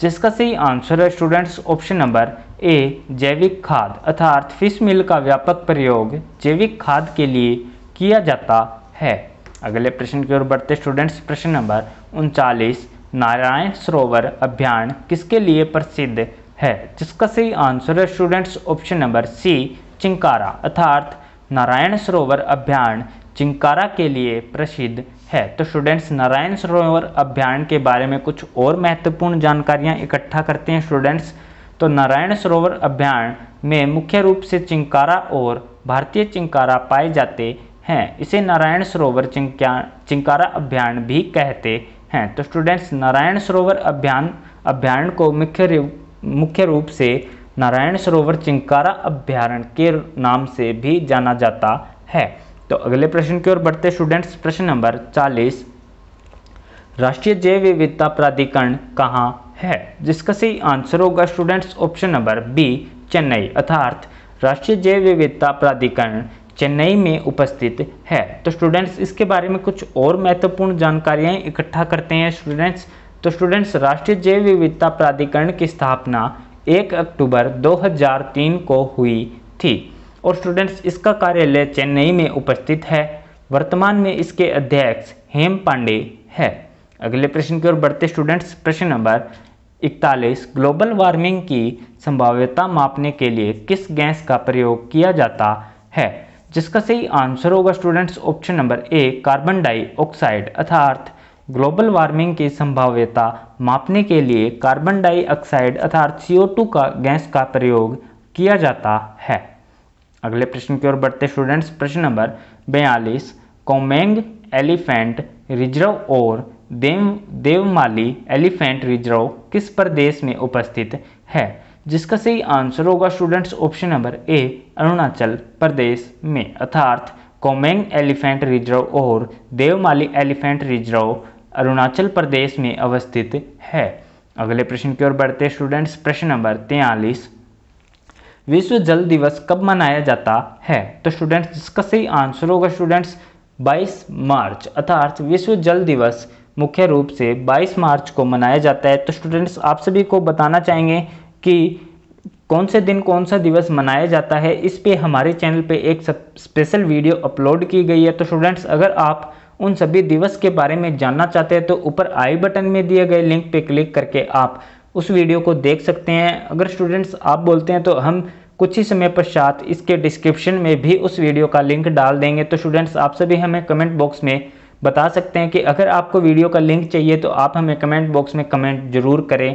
[SPEAKER 1] जिसका सही आंसर है स्टूडेंट्स ऑप्शन नंबर ए, जैविक खाद। अर्थात फिश मील का व्यापक प्रयोग जैविक खाद के लिए किया जाता है। अगले प्रश्न की ओर बढ़ते स्टूडेंट्स, प्रश्न नंबर 39, नारायण सरोवर अभियान किसके लिए प्रसिद्ध है? जिसका सही आंसर है students option number C, chinkara. अर्थात नारायण सरोवर अभियान चिंकारा के लिए प्रसिद्ध है। तो स्टूडेंट्स नारायण सरोवर अभियान के बारे में कुछ और महत्वपूर्ण जानकारियां इकट्ठा करते हैं स्टूडेंट्स। तो नारायण सरोवर अभियान में मुख्य रूप से चिंकारा और भारतीय चिंकारा पाए जाते हैं। इसे नारायण सरोवर चिंकारा अभियान भी कहते हैं। तो स्टूडेंट्स नारायण सरोवर अभियान को मुख्य रूप से नारायण सरोवर चिंकारा अभयारण्य के नाम से भी जाना जाता है। तो अगले प्रश्न की ओर बढ़ते स्टूडेंट्स, प्रश्न नंबर 40, राष्ट्रीय जैव विविधता प्राधिकरण कहाँ है? जिसका सही आंसर होगा students option number B, Chennai. अर्थात राष्ट्रीय जैव विविधता प्राधिकरण चेन्नई में उपस्थित है। तो स्टूडेंट्स इसके बारे में कुछ और महत्वपूर्ण जानकारियाँ इकट्ठा करते हैं स्टूडेंट्स। तो स्टूडेंट्स राष्ट्रीय जैव विविधता प्राधिकरण की स्थापना 1 अक्टूबर 2003 को हुई थी और स्टूडेंट्स इसका कार्यालय चेन्नई में उपस्थित है। वर्तमान में इसके अध्यक्ष हेम पांडे है। अगले प्रश्न की ओर बढ़ते स्टूडेंट्स, प्रश्न नंबर 41, ग्लोबल वार्मिंग की संभाव्यता मापने के लिए किस गैस का प्रयोग किया जाता है? जिसका सही आंसर होगा स्टूडेंट्स ऑप्शन नंबर ए कार्बन डाइऑक्साइड। अर्थात ग्लोबल वार्मिंग की संभाव्यता मापने के लिए कार्बन डाइऑक्साइड अर्थात CO2 का गैस का प्रयोग किया जाता है। अगले प्रश्न की ओर बढ़ते स्टूडेंट्स। प्रश्न नंबर 42 कोमेंग एलिफेंट रिजर्व और देवमाली एलिफेंट रिजर्व किस प्रदेश में उपस्थित है? जिसका सही आंसर होगा students option number A Arunachal Pradesh में। अर्थात कोमेंग एलिफेंट रिजर्व और देवमाली एलिफेंट रिजर्व अरुणाचल प्रदेश में अवस्थित है। अगले प्रश्न की ओर बढ़ते स्टूडेंट्स। प्रश्न नंबर 43 विश्व जल दिवस कब मनाया जाता है? तो स्टूडेंट्स जिसका सही आंसर होगा स्टूडेंट्स 22 मार्च। अर्थात विश्व जल दिवस मुख्य रूप से 22 मार्च को मनाया जाता है। तो स्टूडेंट्स आप सभी को बताना चाहेंगे कि कौन से दिन कौन सा दिवस मनाया जाता है। इस पे हमारे चैनल पे एक स्पेशल वीडियो अपलोड की गई है। तो स्टूडेंट्स अगर आप उन सभी दिवस के बारे में जानना चाहते हैं तो ऊपर आई बटन में दिए गए लिंक पे क्लिक करके आप उस वीडियो को देख सकते हैं। अगर स्टूडेंट्स आप बोलते हैं तो हम कुछ ही समय पश्चात इसके डिस्क्रिप्शन में भी उस वीडियो का लिंक डाल देंगे। तो स्टूडेंट्स आप सभी हमें कमेंट बॉक्स में बता सकते हैं कि अगर आपको वीडियो का लिंक चाहिए तो आप हमें कमेंट बॉक्स में कमेंट जरूर करें,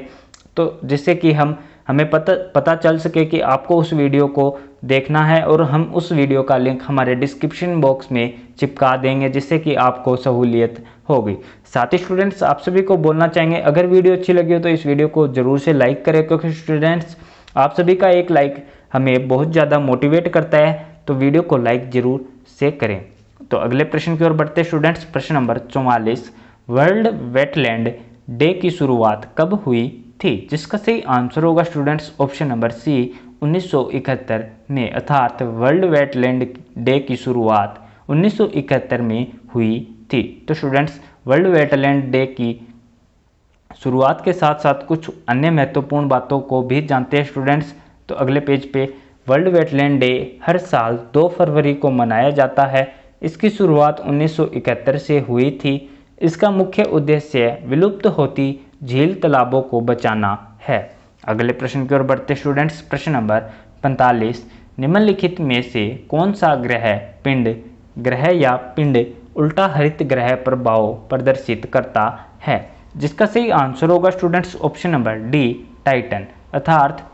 [SPEAKER 1] तो जिससे कि हमें पता चल सके कि आपको उस वीडियो को देखना है और हम उस वीडियो का लिंक हमारे डिस्क्रिप्शन बॉक्स में चिपका देंगे, जिससे कि आपको सहूलियत होगी। साथ ही स्टूडेंट्स आप सभी को बोलना चाहेंगे अगर वीडियो अच्छी लगी हो तो इस वीडियो को ज़रूर से लाइक करें, क्योंकि स्टूडेंट्स आप सभी का एक लाइक हमें बहुत ज़्यादा मोटिवेट करता है। तो वीडियो को लाइक जरूर से करें। तो अगले प्रश्न की ओर बढ़ते स्टूडेंट्स। प्रश्न नंबर 44 वर्ल्ड वेटलैंड डे की शुरुआत कब हुई थी? जिसका सही आंसर होगा स्टूडेंट्स ऑप्शन नंबर सी 1971 में। अर्थात वर्ल्ड वेटलैंड डे की शुरुआत 1971 में हुई थी। तो स्टूडेंट्स वर्ल्ड वेटलैंड डे की शुरुआत के साथ साथ कुछ अन्य महत्वपूर्ण बातों को भी जानते हैं स्टूडेंट्स। तो अगले पेज पे वर्ल्ड वेटलैंड डे हर साल 2 फरवरी को मनाया जाता है। इसकी शुरुआत 1971 से हुई थी। इसका मुख्य उद्देश्य विलुप्त होती झील तालाबों को बचाना है। अगले प्रश्न की ओर बढ़ते स्टूडेंट्स। प्रश्न नंबर 45 निम्नलिखित में से कौन सा ग्रह या पिंड उल्टा हरित ग्रह प्रभाव प्रदर्शित करता है? जिसका सही आंसर होगा students option number D Titan. अर्थात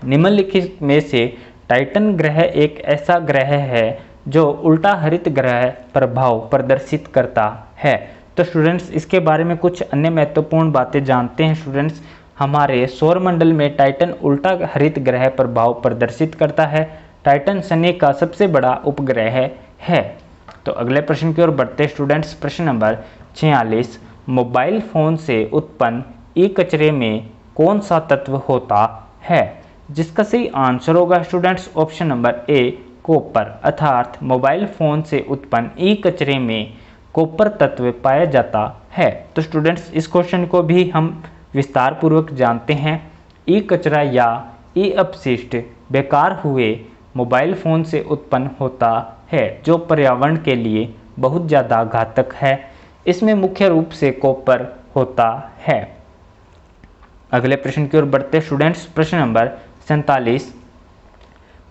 [SPEAKER 1] निम्नलिखित में से टाइटन ग्रह एक ऐसा ग्रह है जो उल्टा हरित ग्रह प्रभाव प्रदर्शित करता है। तो स्टूडेंट्स इसके बारे में कुछ अन्य महत्वपूर्ण बातें जानते हैं स्टूडेंट्स। हमारे सौरमंडल में टाइटन उल्टा हरित ग्रह प्रभाव प्रदर्शित करता है। टाइटन शनि का सबसे बड़ा उपग्रह है। तो अगले प्रश्न की ओर बढ़ते स्टूडेंट्स। प्रश्न नंबर 46 मोबाइल फोन से उत्पन्न ई कचरे में कौन सा तत्व होता है? जिसका सही आंसर होगा स्टूडेंट्स ऑप्शन नंबर ए कॉपर। अर्थात मोबाइल फोन से उत्पन्न ई कचरे में कॉपर तत्व पाया जाता है। तो स्टूडेंट्स इस क्वेश्चन को भी हम विस्तार पूर्वक जानते हैं। ई कचरा या ई अपशिष्ट बेकार हुए मोबाइल फ़ोन से उत्पन्न होता है, जो पर्यावरण के लिए बहुत ज़्यादा घातक है। इसमें मुख्य रूप से कॉपर होता है। अगले प्रश्न की ओर बढ़ते स्टूडेंट्स। प्रश्न नंबर 47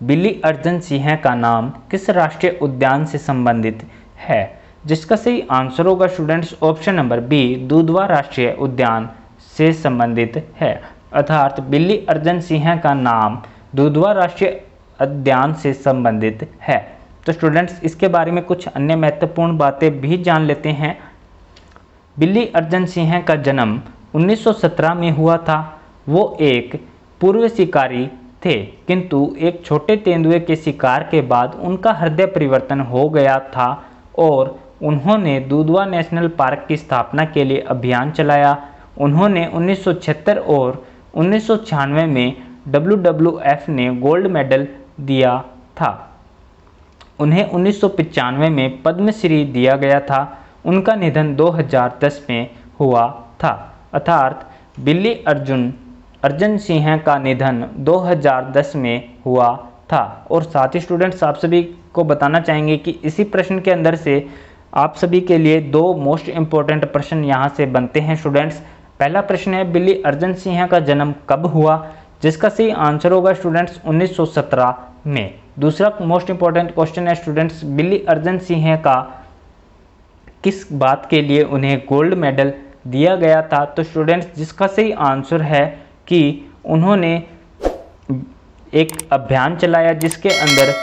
[SPEAKER 1] बिली अर्जुन सिंह का नाम किस राष्ट्रीय उद्यान से संबंधित है? जिसका सही आंसर होगा students option number B Dudhwa राष्ट्रीय उद्यान से संबंधित है। अर्थात बिली अर्जुन सिंह का नाम दुधवा राष्ट्रीय उद्यान से संबंधित है। तो स्टूडेंट्स इसके बारे में कुछ अन्य महत्वपूर्ण बातें भी जान लेते हैं। बिली अर्जुन सिंह का जन्म 1917 में हुआ था। वो एक पूर्व शिकारी थे, किंतु एक छोटे तेंदुए के शिकार के बाद उनका हृदय परिवर्तन हो गया था और उन्होंने दुधवा नेशनल पार्क की स्थापना के लिए अभियान चलाया। उन्होंने 1976 और 1996 में WWF ने गोल्ड मेडल दिया था। उन्हें 1995 में पद्मश्री दिया गया था। उनका निधन 2010 में हुआ था। अर्थात बिली अर्जुन सिंह का निधन 2010 में हुआ था। और साथ ही स्टूडेंट्स आप सभी को बताना चाहेंगे कि इसी प्रश्न के अंदर से आप सभी के लिए 2 मोस्ट इम्पोर्टेंट प्रश्न यहाँ से बनते हैं स्टूडेंट्स। पहला प्रश्न है बिली अर्जुन सिंह का जन्म कब हुआ? जिसका सही आंसर होगा स्टूडेंट्स 1917 में। दूसरा मोस्ट इंपॉर्टेंट क्वेश्चन है स्टूडेंट्स, बिली अर्जन सिंह का किस बात के लिए उन्हें गोल्ड मेडल दिया गया था? तो स्टूडेंट्स जिसका सही आंसर है कि उन्होंने एक अभियान चलाया जिसके अंदर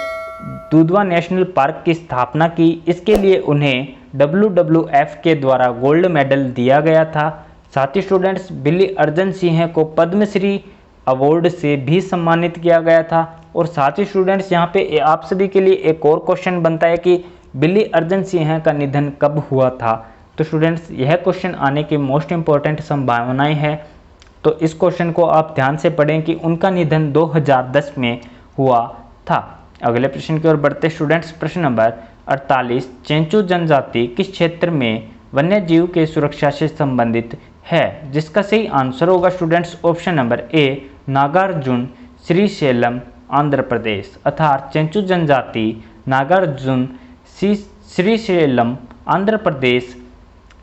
[SPEAKER 1] दुधवा नेशनल पार्क की स्थापना की। इसके लिए उन्हें WWF के द्वारा गोल्ड मेडल दिया गया था। साथ ही स्टूडेंट्स बिली अर्जन सिंह को पद्मश्री अवार्ड से भी सम्मानित किया गया था। और साथ ही स्टूडेंट्स यहाँ पे आप सभी के लिए एक और क्वेश्चन बनता है कि बिली अर्जन सिंह का निधन कब हुआ था? तो स्टूडेंट्स यह क्वेश्चन आने की मोस्ट इंपॉर्टेंट संभावनाएं हैं, तो इस क्वेश्चन को आप ध्यान से पढ़ें कि उनका निधन 2010 में हुआ था। अगले प्रश्न की ओर बढ़ते स्टूडेंट्स, प्रश्न नंबर 48, चेंचू जनजाति किस क्षेत्र में वन्य जीव के सुरक्षा से संबंधित है? जिसका सही आंसर होगा students option number A, Nagarjuna Srisailam Andhra Pradesh. अर्थात चेंचू जनजाति नागार्जुन श्रीशैलम आंध्र प्रदेश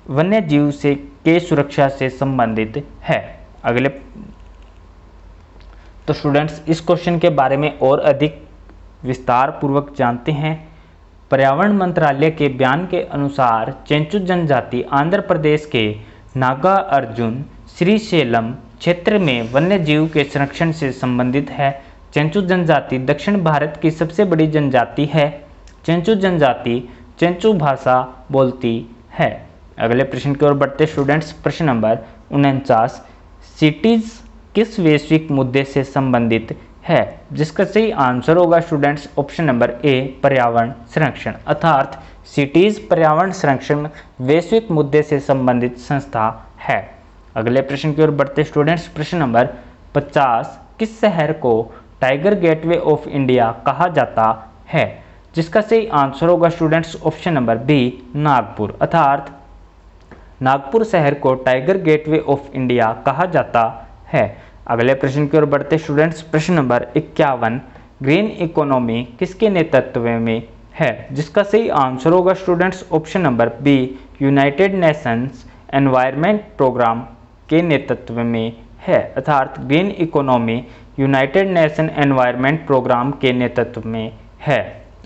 [SPEAKER 1] वन्य जीव से के सुरक्षा से संबंधित है। अगले तो स्टूडेंट्स इस क्वेश्चन के बारे में और अधिक विस्तार पूर्वक जानते हैं। पर्यावरण मंत्रालय के बयान के अनुसार चेंचू जनजाति आंध्र प्रदेश के नागार्जुन श्रीशैलम क्षेत्र में वन्य जीव के संरक्षण से संबंधित है। चेंचू जनजाति दक्षिण भारत की सबसे बड़ी जनजाति है। चेंचू जनजाति चेंचू भाषा बोलती है। अगले प्रश्न की ओर बढ़ते स्टूडेंट्स, प्रश्न नंबर 49, सिटीज किस वैश्विक मुद्दे से संबंधित है? जिसका सही आंसर होगा स्टूडेंट्स ऑप्शन नंबर ए, पर्यावरण संरक्षण। अर्थात सिटीज पर्यावरण संरक्षण वैश्विक मुद्दे से संबंधित संस्था है। अगले प्रश्न की ओर बढ़ते स्टूडेंट्स, प्रश्न नंबर 50, किस शहर को टाइगर गेटवे ऑफ इंडिया कहा जाता है? जिसका सही आंसर होगा students option number B, Nagpur. अर्थात नागपुर शहर को टाइगर गेटवे ऑफ इंडिया कहा जाता है। अगले प्रश्न की ओर बढ़ते स्टूडेंट्स, प्रश्न नंबर 51, ग्रीन इकोनॉमी किसके नेतृत्व में है? जिसका सही आंसर होगा students option number B, United Nations Environment Programme के नेतृत्व में है। अर्थात green economy United Nation Environment Programme के नेतृत्व में है।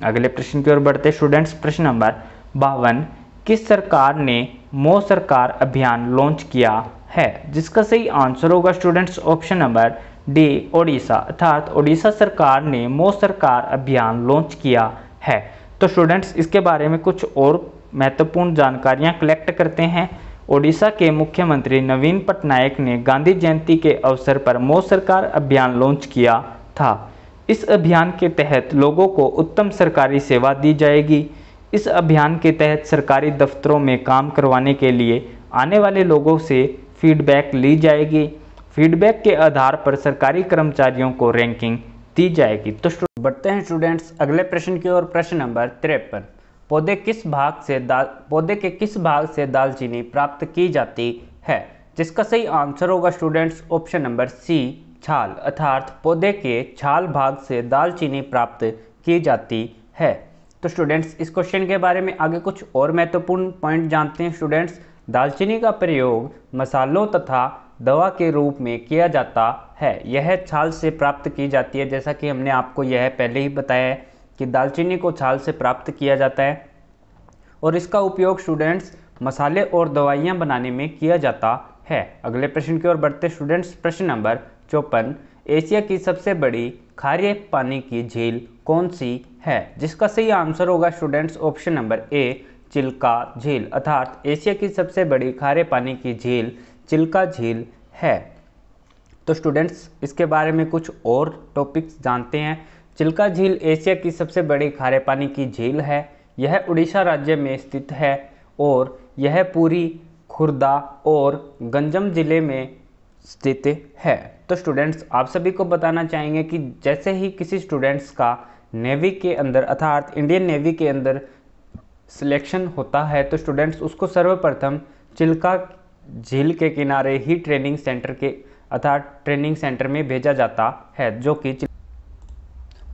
[SPEAKER 1] अगले प्रश्न की ओर बढ़ते स्टूडेंट्स, प्रश्न नंबर 52, किस सरकार ने मो सरकार अभियान लॉन्च किया है? जिसका सही आंसर होगा students option number D, Odisha. अर्थात ओडिशा सरकार ने मो सरकार अभियान लॉन्च किया है। तो स्टूडेंट्स इसके बारे में कुछ और महत्वपूर्ण जानकारियां कलेक्ट करते हैं। ओडिशा के मुख्यमंत्री नवीन पटनायक ने गांधी जयंती के अवसर पर मो सरकार अभियान लॉन्च किया था। इस अभियान के तहत लोगों को उत्तम सरकारी सेवा दी जाएगी। इस अभियान के तहत सरकारी दफ्तरों में काम करवाने के लिए आने वाले लोगों से फीडबैक ली जाएगी। फीडबैक के आधार पर सरकारी कर्मचारियों को रैंकिंग दी जाएगी। तो बढ़ते हैं स्टूडेंट्स अगले प्रश्न की ओर, प्रश्न नंबर 53, पौधे के किस भाग से दालचीनी प्राप्त की जाती है? जिसका सही आंसर होगा स्टूडेंट्स ऑप्शन नंबर सी, छाल। अर्थात पौधे के छाल भाग से दालचीनी प्राप्त की जाती है। तो स्टूडेंट्स इस क्वेश्चन के बारे में आगे कुछ और महत्वपूर्ण पॉइंट जानते हैं। स्टूडेंट्स दालचीनी का प्रयोग मसालों तथा दवा के रूप में किया जाता है। यह छाल से प्राप्त की जाती है। जैसा कि हमने आपको यह पहले ही बताया है कि दालचीनी को छाल से प्राप्त किया जाता है और इसका उपयोग स्टूडेंट्स मसाले और दवाइयाँ बनाने में किया जाता है। अगले प्रश्न की ओर बढ़ते स्टूडेंट्स, प्रश्न नंबर 54, एशिया की सबसे बड़ी खारे पानी की झील कौन सी है? जिसका सही आंसर होगा students option number A, Chilka झील। अर्थात एशिया की सबसे बड़ी खारे पानी की झील चिल्का झील है। तो स्टूडेंट्स इसके बारे में कुछ और टॉपिक्स जानते हैं। चिल्का झील एशिया की सबसे बड़ी खारे पानी की झील है। यह उड़ीसा राज्य में स्थित है और यह पूरी खुर्दा और गंजम जिले में स्थित है। तो स्टूडेंट्स आप सभी को बताना चाहेंगे कि जैसे ही किसी स्टूडेंट्स का नेवी के अंदर अर्थात इंडियन नेवी के अंदर सिलेक्शन होता है तो स्टूडेंट्स उसको सर्वप्रथम चिल्का झील के किनारे ही ट्रेनिंग सेंटर के अर्थात ट्रेनिंग सेंटर में भेजा जाता है जो कि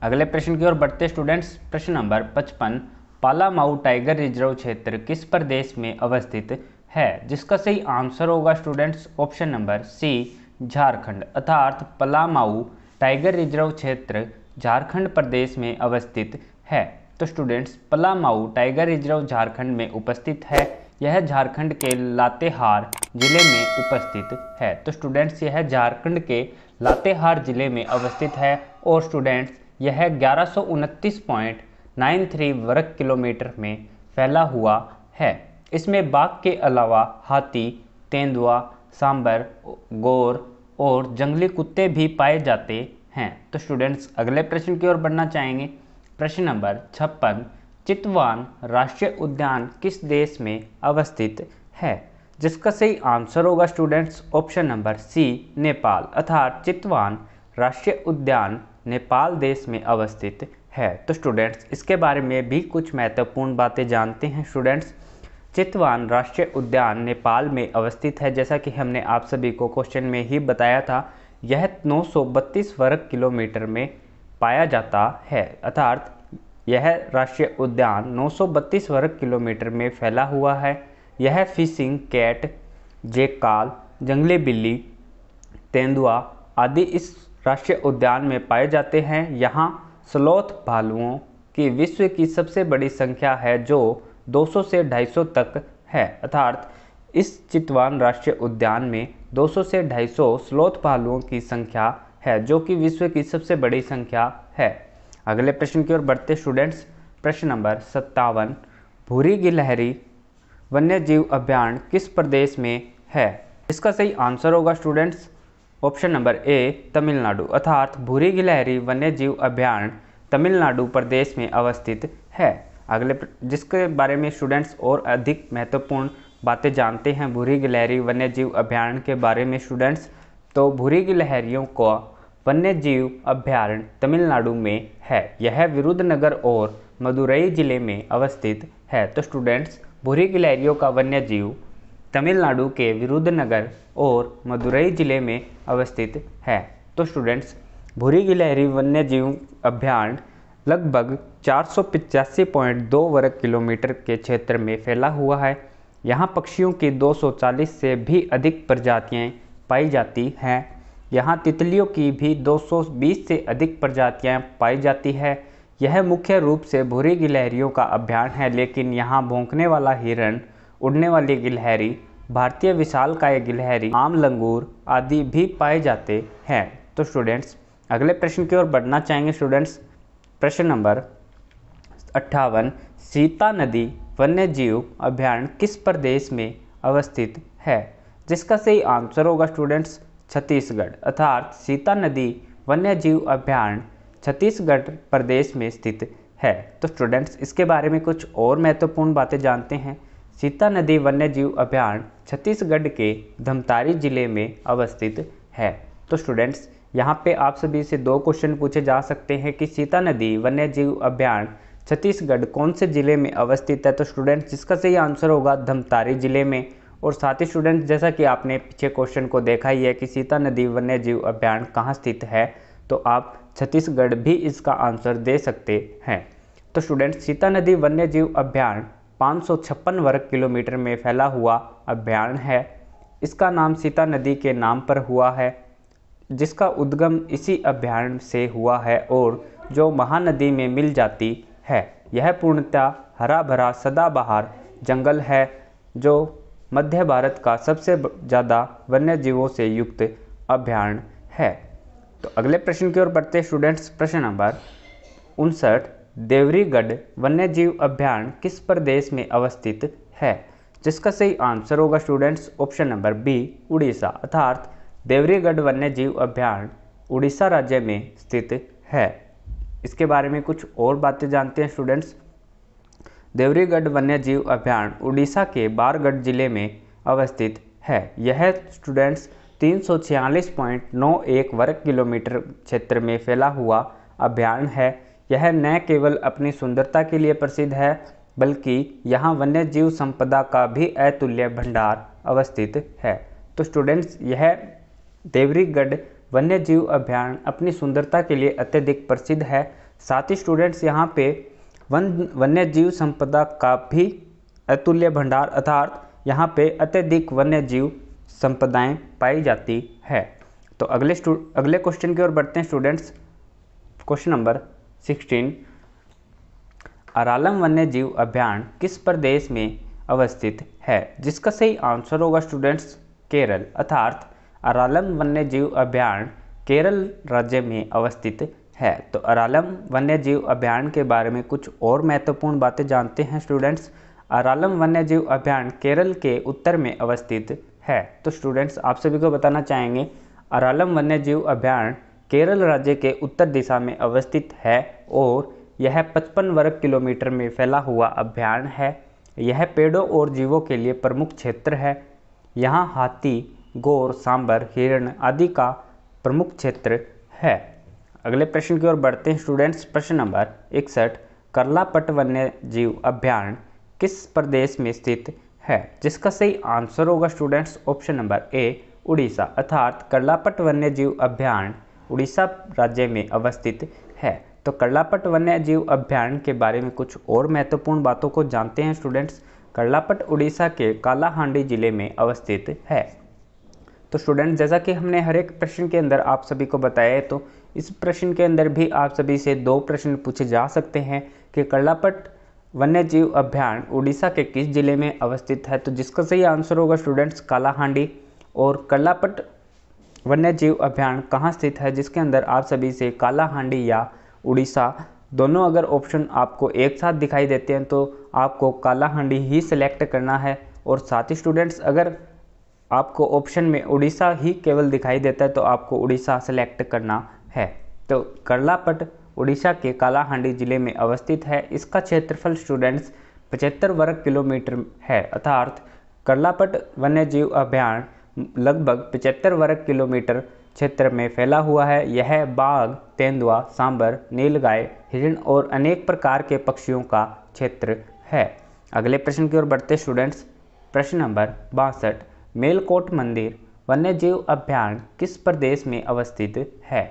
[SPEAKER 1] अगले प्रश्न की ओर बढ़ते स्टूडेंट्स, प्रश्न नंबर 55, पालामाऊ टाइगर रिजर्व क्षेत्र किस प्रदेश में अवस्थित है? जिसका सही आंसर होगा students option number C, Jharkhand. अर्थात पलामाऊ टाइगर रिजर्व क्षेत्र झारखंड प्रदेश में अवस्थित है? तो students Palamau tiger reserve Jharkhand में उपस्थित है। यह झारखंड के लातेहार जिले में उपस्थित है। तो स्टूडेंट्स यह झारखंड के लातेहार जिले में अवस्थित है और स्टूडेंट्स यह 1129.93 वर्ग किलोमीटर में फैला हुआ है। इसमें बाघ के अलावा हाथी, तेंदुआ, सांबर, गौर और जंगली कुत्ते भी पाए जाते हैं। तो स्टूडेंट्स अगले प्रश्न की ओर बढ़ना चाहेंगे। प्रश्न नंबर 56, चितवान राष्ट्रीय उद्यान किस देश में अवस्थित है? जिसका सही आंसर होगा students option number C, Nepal, अर्थात चितवान राष्ट्रीय उद्यान नेपाल देश में अवस्थित है। तो स्टूडेंट्स इसके बारे में भी कुछ महत्वपूर्ण बातें जानते हैं। स्टूडेंट्स चितवान राष्ट्रीय उद्यान नेपाल में अवस्थित है। जैसा कि हमने आप सभी को क्वेश्चन में ही बताया था, यह 932 वर्ग किलोमीटर में पाया जाता है, अर्थात यह राष्ट्रीय उद्यान 932 वर्ग किलोमीटर में फैला हुआ है। यह फिशिंग कैट, जेकाल, जंगली बिल्ली, तेंदुआ आदि इस राष्ट्रीय उद्यान में पाए जाते हैं। यहाँ स्लोथ भालुओं की विश्व की सबसे बड़ी संख्या है जो 200 से 250 तक है, अर्थात इस चितवान राष्ट्रीय उद्यान में 200 से 250 स्लोथ भालुओं की संख्या है जो कि विश्व की सबसे बड़ी संख्या है। अगले प्रश्न की ओर बढ़ते स्टूडेंट्स। प्रश्न नंबर 57, भूरी गिलहरी वन्यजीव अभयारण्य किस प्रदेश में है? इसका सही आंसर होगा स्टूडेंट्स ऑप्शन नंबर ए, तमिलनाडु, अर्थात भूरी गिलहरी वन्यजीव अभयारण्य तमिलनाडु प्रदेश में अवस्थित है। अगले जिसके बारे में स्टूडेंट्स और अधिक महत्वपूर्ण बातें जानते हैं भूरी गिलहरी वन्यजीव अभयारण्य के बारे में स्टूडेंट्स, तो भूरी गिलहरियों को वन्यजीव अभयारण्य तमिलनाडु में है। यह विरुधनगर और मदुरई जिले में अवस्थित है। तो स्टूडेंट्स भूरी गिलहरियों का वन्यजीव तमिलनाडु के विरुधनगर और मदुरई जिले में अवस्थित है। तो स्टूडेंट्स भूरी गिलहरी वन्यजीव अभयारण्य लगभग 485.2 वर्ग किलोमीटर के क्षेत्र में फैला हुआ है। यहाँ पक्षियों की 240 से भी अधिक प्रजातियाँ पाई जाती हैं। यहाँ तितलियों की भी 220 से अधिक प्रजातियाँ पाई जाती है। यह मुख्य रूप से भूरी गिलहरियों का अभयारण्य है, लेकिन यहाँ भौंकने वाला हिरण, उड़ने वाली गिलहरी, भारतीय विशालकाय गिलहरी, आम लंगूर आदि भी पाए जाते हैं। तो स्टूडेंट्स अगले प्रश्न की ओर बढ़ना चाहेंगे स्टूडेंट्स। प्रश्न नंबर 58, सीता नदी वन्यजीव अभयारण्य किस प्रदेश में अवस्थित है? जिसका सही आंसर होगा स्टूडेंट्स छत्तीसगढ़, अर्थात सीता नदी वन्यजीव अभयारण्य छत्तीसगढ़ प्रदेश में स्थित है। तो स्टूडेंट्स इसके बारे में कुछ और महत्वपूर्ण बातें जानते हैं। सीता नदी वन्यजीव अभयारण्य छत्तीसगढ़ के धमतारी जिले में अवस्थित है। तो स्टूडेंट्स यहाँ पे आप सभी से 2 क्वेश्चन पूछे जा सकते हैं कि सीता नदी वन्यजीव अभयारण्य छत्तीसगढ़ कौन से जिले में अवस्थित है? तो स्टूडेंट्स जिसका सही आंसर होगा धमतारी जिले में। और साथ ही स्टूडेंट्स जैसा कि आपने पीछे क्वेश्चन को देखा ही है कि सीता नदी वन्यजीव अभयारण्य कहाँ स्थित है, तो आप छत्तीसगढ़ भी इसका आंसर दे सकते हैं। तो स्टूडेंट्स सीता नदी वन्यजीव अभयारण्य 556 वर्ग किलोमीटर में फैला हुआ अभयारण्य है। इसका नाम सीता नदी के नाम पर हुआ है, जिसका उद्गम इसी अभयारण्य से हुआ है और जो महानदी में मिल जाती है। यह पूर्णतः हरा भरा सदाबहार जंगल है जो मध्य भारत का सबसे ज़्यादा वन्यजीवों से युक्त अभयारण्य है। तो अगले प्रश्न की ओर बढ़ते स्टूडेंट्स। प्रश्न नंबर 59, देवरीगढ़ वन्यजीव अभयारण्य किस प्रदेश में अवस्थित है? जिसका सही आंसर होगा students option number B, Orissa, अर्थात देवरीगढ़ वन्यजीव अभयारण्य उड़ीसा राज्य में स्थित है। इसके बारे में कुछ और बातें जानते हैं स्टूडेंट्स। देवरीगढ़ वन्यजीव अभयारण्य उड़ीसा के बारगढ़ जिले में अवस्थित है। यह स्टूडेंट्स 346.91 वर्ग किलोमीटर क्षेत्र में फैला हुआ अभयारण्य है। यह न केवल अपनी सुंदरता के लिए प्रसिद्ध है, बल्कि यहाँ वन्यजीव संपदा का भी अतुल्य भंडार अवस्थित है। तो स्टूडेंट्स यह देवरीगढ़ वन्यजीव अभयारण्य अपनी सुंदरता के लिए अत्यधिक प्रसिद्ध है। साथ ही स्टूडेंट्स यहाँ पे वन्यजीव संपदा का भी अतुल्य भंडार, अर्थात यहाँ पे अत्यधिक वन्यजीव संपदाएं पाई जाती है। तो अगले क्वेश्चन की ओर बढ़ते हैं स्टूडेंट्स। क्वेश्चन नंबर 16, अरालम वन्य जीव अभ्यारण्य किस प्रदेश में अवस्थित है? जिसका सही आंसर होगा स्टूडेंट्स केरल, अर्थात अरालम वन्य जीव अभ्यारण्य केरल राज्य में अवस्थित है। तो अरालम वन्य जीव अभ्यारण्य के बारे में कुछ और महत्वपूर्ण बातें जानते हैं स्टूडेंट्स। अरालम वन्य जीव अभ्यारण्य केरल के उत्तर में अवस्थित है। तो स्टूडेंट्स आप सभी को बताना चाहेंगे अरालम वन्य जीव अभ्यारण्य केरल राज्य के उत्तर दिशा में अवस्थित है और यह 55 वर्ग किलोमीटर में फैला हुआ अभ्यारण्य है। यह पेड़ों और जीवों के लिए प्रमुख क्षेत्र है। यहाँ हाथी, गौर, सांबर, हिरण आदि का प्रमुख क्षेत्र है। अगले प्रश्न की ओर बढ़ते हैं स्टूडेंट्स। प्रश्न नंबर 61, कर्लापट वन्य जीव अभ्यारण्य किस प्रदेश में स्थित है? जिसका सही आंसर होगा स्टूडेंट्स ऑप्शन नंबर ए उड़ीसा, अर्थात कर्लापट वन्य जीव अभ्यारण्य उड़ीसा राज्य में अवस्थित है। तो कर्लापट वन्य जीव अभ्यारण्य के बारे में कुछ और महत्वपूर्ण बातों को जानते हैं स्टूडेंट्स। कर्लापट उड़ीसा के कालाहांडी जिले में अवस्थित है। तो स्टूडेंट जैसा कि हमने हर एक प्रश्न के अंदर आप सभी को बताया है, तो इस प्रश्न के अंदर भी आप सभी से 2 प्रश्न पूछे जा सकते हैं कि कर्लापट वन्य जीव अभ्यारण्य उड़ीसा के किस जिले में अवस्थित है? तो जिसका सही आंसर होगा स्टूडेंट्स कालाहांडी। और कर्लापट वन्य जीव अभ्यारण्य कहाँ स्थित है? जिसके अंदर आप सभी से कालाहांडी या उड़ीसा दोनों अगर ऑप्शन आपको एक साथ दिखाई देते हैं तो आपको कालाहांडी ही सिलेक्ट करना है। और साथ ही स्टूडेंट्स अगर आपको ऑप्शन में उड़ीसा ही केवल दिखाई देता है तो आपको उड़ीसा सेलेक्ट करना है। तो कर्लापट उड़ीसा के कालाहांडी जिले में अवस्थित है। इसका क्षेत्रफल स्टूडेंट्स 75 वर्ग किलोमीटर है, अर्थात कर्लापट वन्य जीव अभ्यारण्य लगभग 75 वर्ग किलोमीटर क्षेत्र में फैला हुआ है। यह बाघ, तेंदुआ, सांबर, नीलगाय, हिरण और अनेक प्रकार के पक्षियों का क्षेत्र है। अगले प्रश्न की ओर बढ़ते स्टूडेंट्स। प्रश्न नंबर 62, मेलकोट मंदिर वन्यजीव अभ्यारण्य किस प्रदेश में अवस्थित है?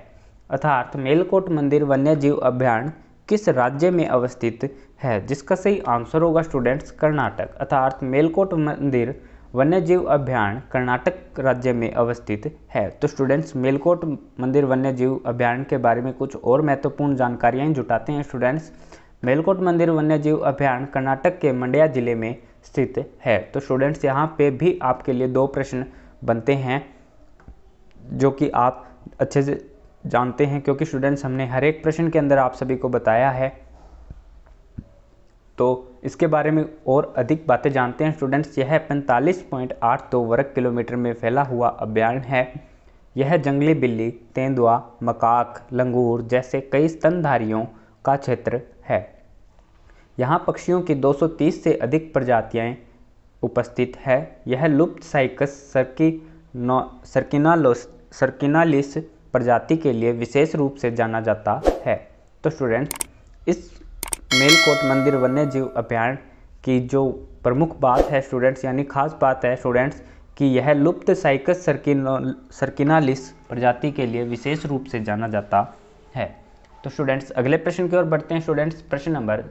[SPEAKER 1] अर्थात मेलकोट मंदिर वन्यजीव अभ्यारण्य किस राज्य में अवस्थित है? जिसका सही आंसर होगा स्टूडेंट्स कर्नाटक, अर्थात मेलकोट मंदिर वन्यजीव अभ्यारण्य कर्नाटक राज्य में अवस्थित है। तो स्टूडेंट्स मेलकोट मंदिर वन्यजीव अभ्यारण्य के बारे में कुछ और महत्वपूर्ण जानकारियाँ जुटाते हैं स्टूडेंट्स। मेलकोट मंदिर वन्यजीव अभ्यारण्य कर्नाटक के मंड्या जिले में स्थित है। तो स्टूडेंट्स यहाँ पे भी आपके लिए 2 प्रश्न बनते हैं जो कि आप अच्छे से जानते हैं, क्योंकि स्टूडेंट्स हमने हर एक प्रश्न के अंदर आप सभी को बताया है। तो इसके बारे में और अधिक बातें जानते हैं स्टूडेंट्स। यह 45.82 वर्ग किलोमीटर में फैला हुआ अभ्यारण्य है। यह जंगली बिल्ली, तेंदुआ, मकाक, लंगूर जैसे कई स्तनधारियों का क्षेत्र है। यहाँ पक्षियों की 230 से अधिक प्रजातियाँ उपस्थित है। यह लुप्त साइकस सर्किनालिस प्रजाति के लिए विशेष रूप से जाना जाता है। तो स्टूडेंट इस मेलकोट मंदिर वन्यजीव अभ्यारण्य की जो प्रमुख बात है स्टूडेंट्स, यानी खास बात है स्टूडेंट्स, कि यह लुप्त साइकस सर्किनालिस प्रजाति के लिए विशेष रूप से जाना जाता है। तो स्टूडेंट्स अगले प्रश्न की ओर बढ़ते हैं स्टूडेंट्स। प्रश्न नंबर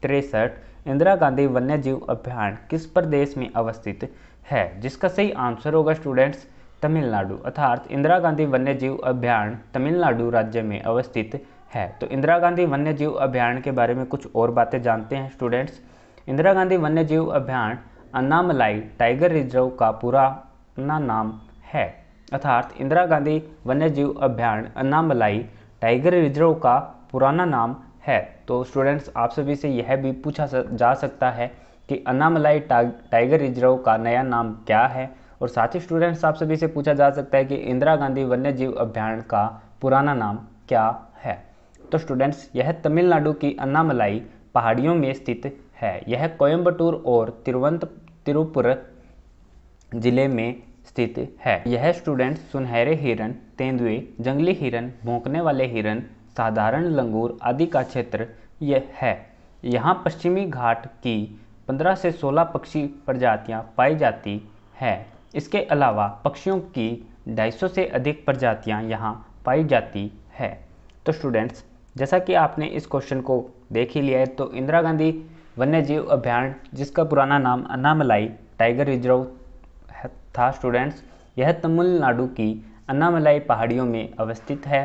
[SPEAKER 1] 63, इंदिरा गांधी वन्यजीव अभ्यारण्य किस प्रदेश में अवस्थित है? जिसका सही आंसर होगा स्टूडेंट्स तमिलनाडु, अर्थात इंदिरा गांधी वन्यजीव अभ्यारण्य तमिलनाडु राज्य में अवस्थित है। तो इंदिरा गांधी वन्यजीव अभ्यारण्य के बारे में कुछ और बातें जानते हैं स्टूडेंट्स। इंदिरा गांधी वन्यजीव अभ्यारण्य अन्नामलाई टाइगर रिजर्व का पुराना नाम है, अर्थात इंदिरा गांधी वन्यजीव अभ्यारण्य अन्नामलाई टाइगर रिजर्व का पुराना नाम है। तो स्टूडेंट्स आप सभी से यह भी पूछा जा सकता है कि अन्नामलाई टाइगर रिजर्व का नया नाम क्या है, और साथ ही स्टूडेंट्स आप सभी से पूछा जा सकता है कि इंदिरा गांधी वन्यजीव अभ्यारण्य का पुराना नाम क्या है। तो स्टूडेंट्स यह तमिलनाडु की अन्नामलाई पहाड़ियों में स्थित है। यह कोयम्बटूर और तिरुपुर जिले में स्थित है। यह स्टूडेंट्स सुनहरे हिरन, तेंदुए, जंगली हिरन, भौंकने वाले हिरन, साधारण लंगूर आदि का क्षेत्र यह है। यहाँ पश्चिमी घाट की 15 से 16 पक्षी प्रजातियाँ पाई जाती हैं। इसके अलावा पक्षियों की 250 से अधिक प्रजातियाँ यहाँ पाई जाती है। तो स्टूडेंट्स जैसा कि आपने इस क्वेश्चन को देख ही लिया है, तो इंदिरा गांधी वन्यजीव अभ्यारण्य जिसका पुराना नाम अन्नामलाई टाइगर रिजर्व था स्टूडेंट्स, यह तमिलनाडु की अन्नामलाई पहाड़ियों में अवस्थित है।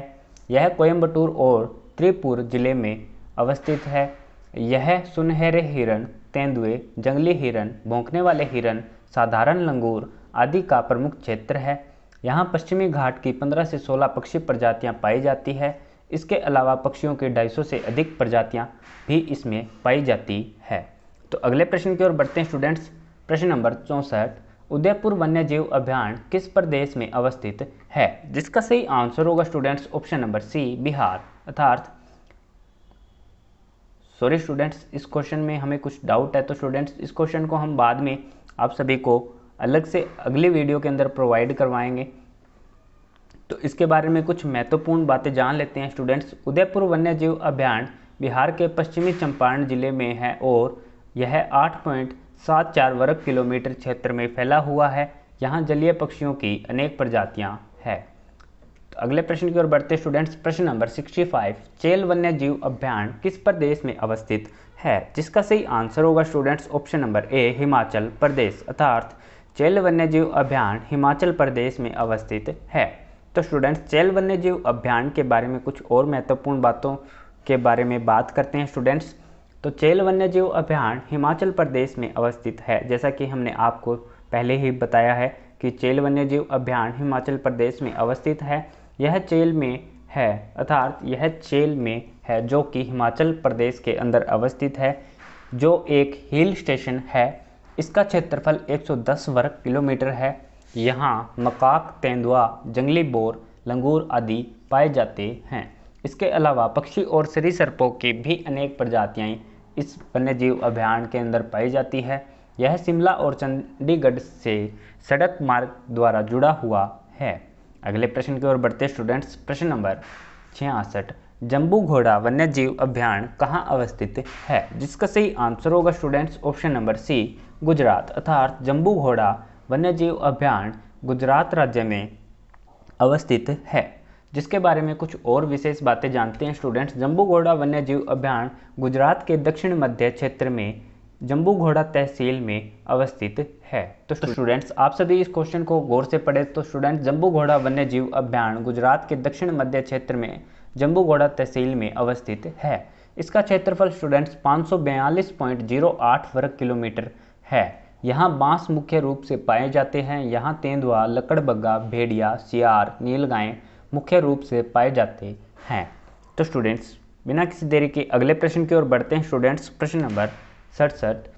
[SPEAKER 1] यह कोयम्बटूर और
[SPEAKER 2] त्रिपुर जिले में अवस्थित है। यह सुनहरे हिरण, तेंदुए, जंगली हिरण, भौंकने वाले हिरण, साधारण लंगूर आदि का प्रमुख क्षेत्र है। यहाँ पश्चिमी घाट की 15 से 16 पक्षी प्रजातियाँ पाई जाती है। इसके अलावा पक्षियों की 250 से अधिक प्रजातियाँ भी इसमें पाई जाती है। तो अगले प्रश्न की ओर बढ़ते हैं स्टूडेंट्स। प्रश्न नंबर 64, उदयपुर वन्यजीव अभयारण्य किस प्रदेश में अवस्थित है? जिसका सही आंसर होगा students option number C, Bihar. अर्थात सॉरी स्टूडेंट्स, इस क्वेश्चन में हमें कुछ डाउट है, तो स्टूडेंट्स इस क्वेश्चन को हम बाद में आप सभी को अलग से अगली वीडियो के अंदर प्रोवाइड करवाएंगे। तो इसके बारे में कुछ महत्वपूर्ण बातें जान लेते हैं स्टूडेंट्स। उदयपुर वन्यजीव अभयारण्य बिहार के पश्चिमी चंपारण जिले में है और यह 8.74 वर्ग किलोमीटर क्षेत्र में फैला हुआ है। यहाँ जलीय पक्षियों की अनेक प्रजातियाँ हैं। तो अगले प्रश्न की ओर बढ़ते स्टूडेंट्स। प्रश्न नंबर 65, चेल वन्यजीव अभयारण्य किस प्रदेश में अवस्थित है? जिसका सही आंसर होगा students option number A, Himachal Pradesh. अर्थात चेल वन्यजीव अभयारण्य हिमाचल प्रदेश में अवस्थित है। तो स्टूडेंट्स चेल वन्यजीव अभयारण्य के बारे में कुछ और महत्वपूर्ण बातों के बारे में बात करते हैं स्टूडेंट्स। तो चेल वन्यजीव अभयारण्य हिमाचल प्रदेश में अवस्थित है। जैसा कि हमने आपको पहले ही बताया है कि चेल वन्यजीव अभयारण्य हिमाचल प्रदेश में अवस्थित है। यह चेल में है, अर्थात यह चेल में है जो कि हिमाचल प्रदेश के अंदर अवस्थित है, जो एक हिल स्टेशन है। इसका क्षेत्रफल 110 वर्ग किलोमीटर है। यहाँ मकाक, तेंदुआ, जंगली बोर, लंगूर आदि पाए जाते हैं। इसके अलावा पक्षी और सरीसृपों की भी अनेक प्रजातियाँ इस वन्यजीव अभयारण्य के अंदर पाई जाती है। यह शिमला और चंडीगढ़ से सड़क मार्ग द्वारा जुड़ा हुआ है। अगले प्रश्न की ओर बढ़ते स्टूडेंट्स। प्रश्न नंबर 66, जम्बू घोड़ा वन्यजीव अभयारण्य कहाँ अवस्थित है? जिसका सही आंसर होगा students option number C, Gujarat. अर्थात जम्बू घोड़ा वन्यजीव अभयारण्य गुजरात राज्य में अवस्थित है। जिसके बारे में कुछ और विशेष बातें जानते हैं स्टूडेंट्स। जम्बू घोड़ा वन्यजीव अभयारण्य गुजरात के दक्षिण मध्य क्षेत्र में जम्बू घोड़ा तहसील में अवस्थित है। तो स्टूडेंट्स आप सभी इस क्वेश्चन को गौर से पढ़े। तो स्टूडेंट्स जम्बू घोड़ा वन्यजीव अभयारण्य गुजरात के दक्षिण मध्य क्षेत्र में जम्बू घोड़ा तहसील में अवस्थित है। इसका क्षेत्रफल स्टूडेंट्स 542.08 वर्ग किलोमीटर है। यहाँ बांस मुख्य रूप से पाए जाते हैं। यहाँ तेंदुआ, लकड़बग्गा, भेड़िया, सियार, नीलगाय मुख्य रूप से पाए जाते हैं। तो स्टूडेंट्स बिना किसी देरी के अगले प्रश्न की ओर बढ़ते हैं स्टूडेंट्स। प्रश्न नंबर 67,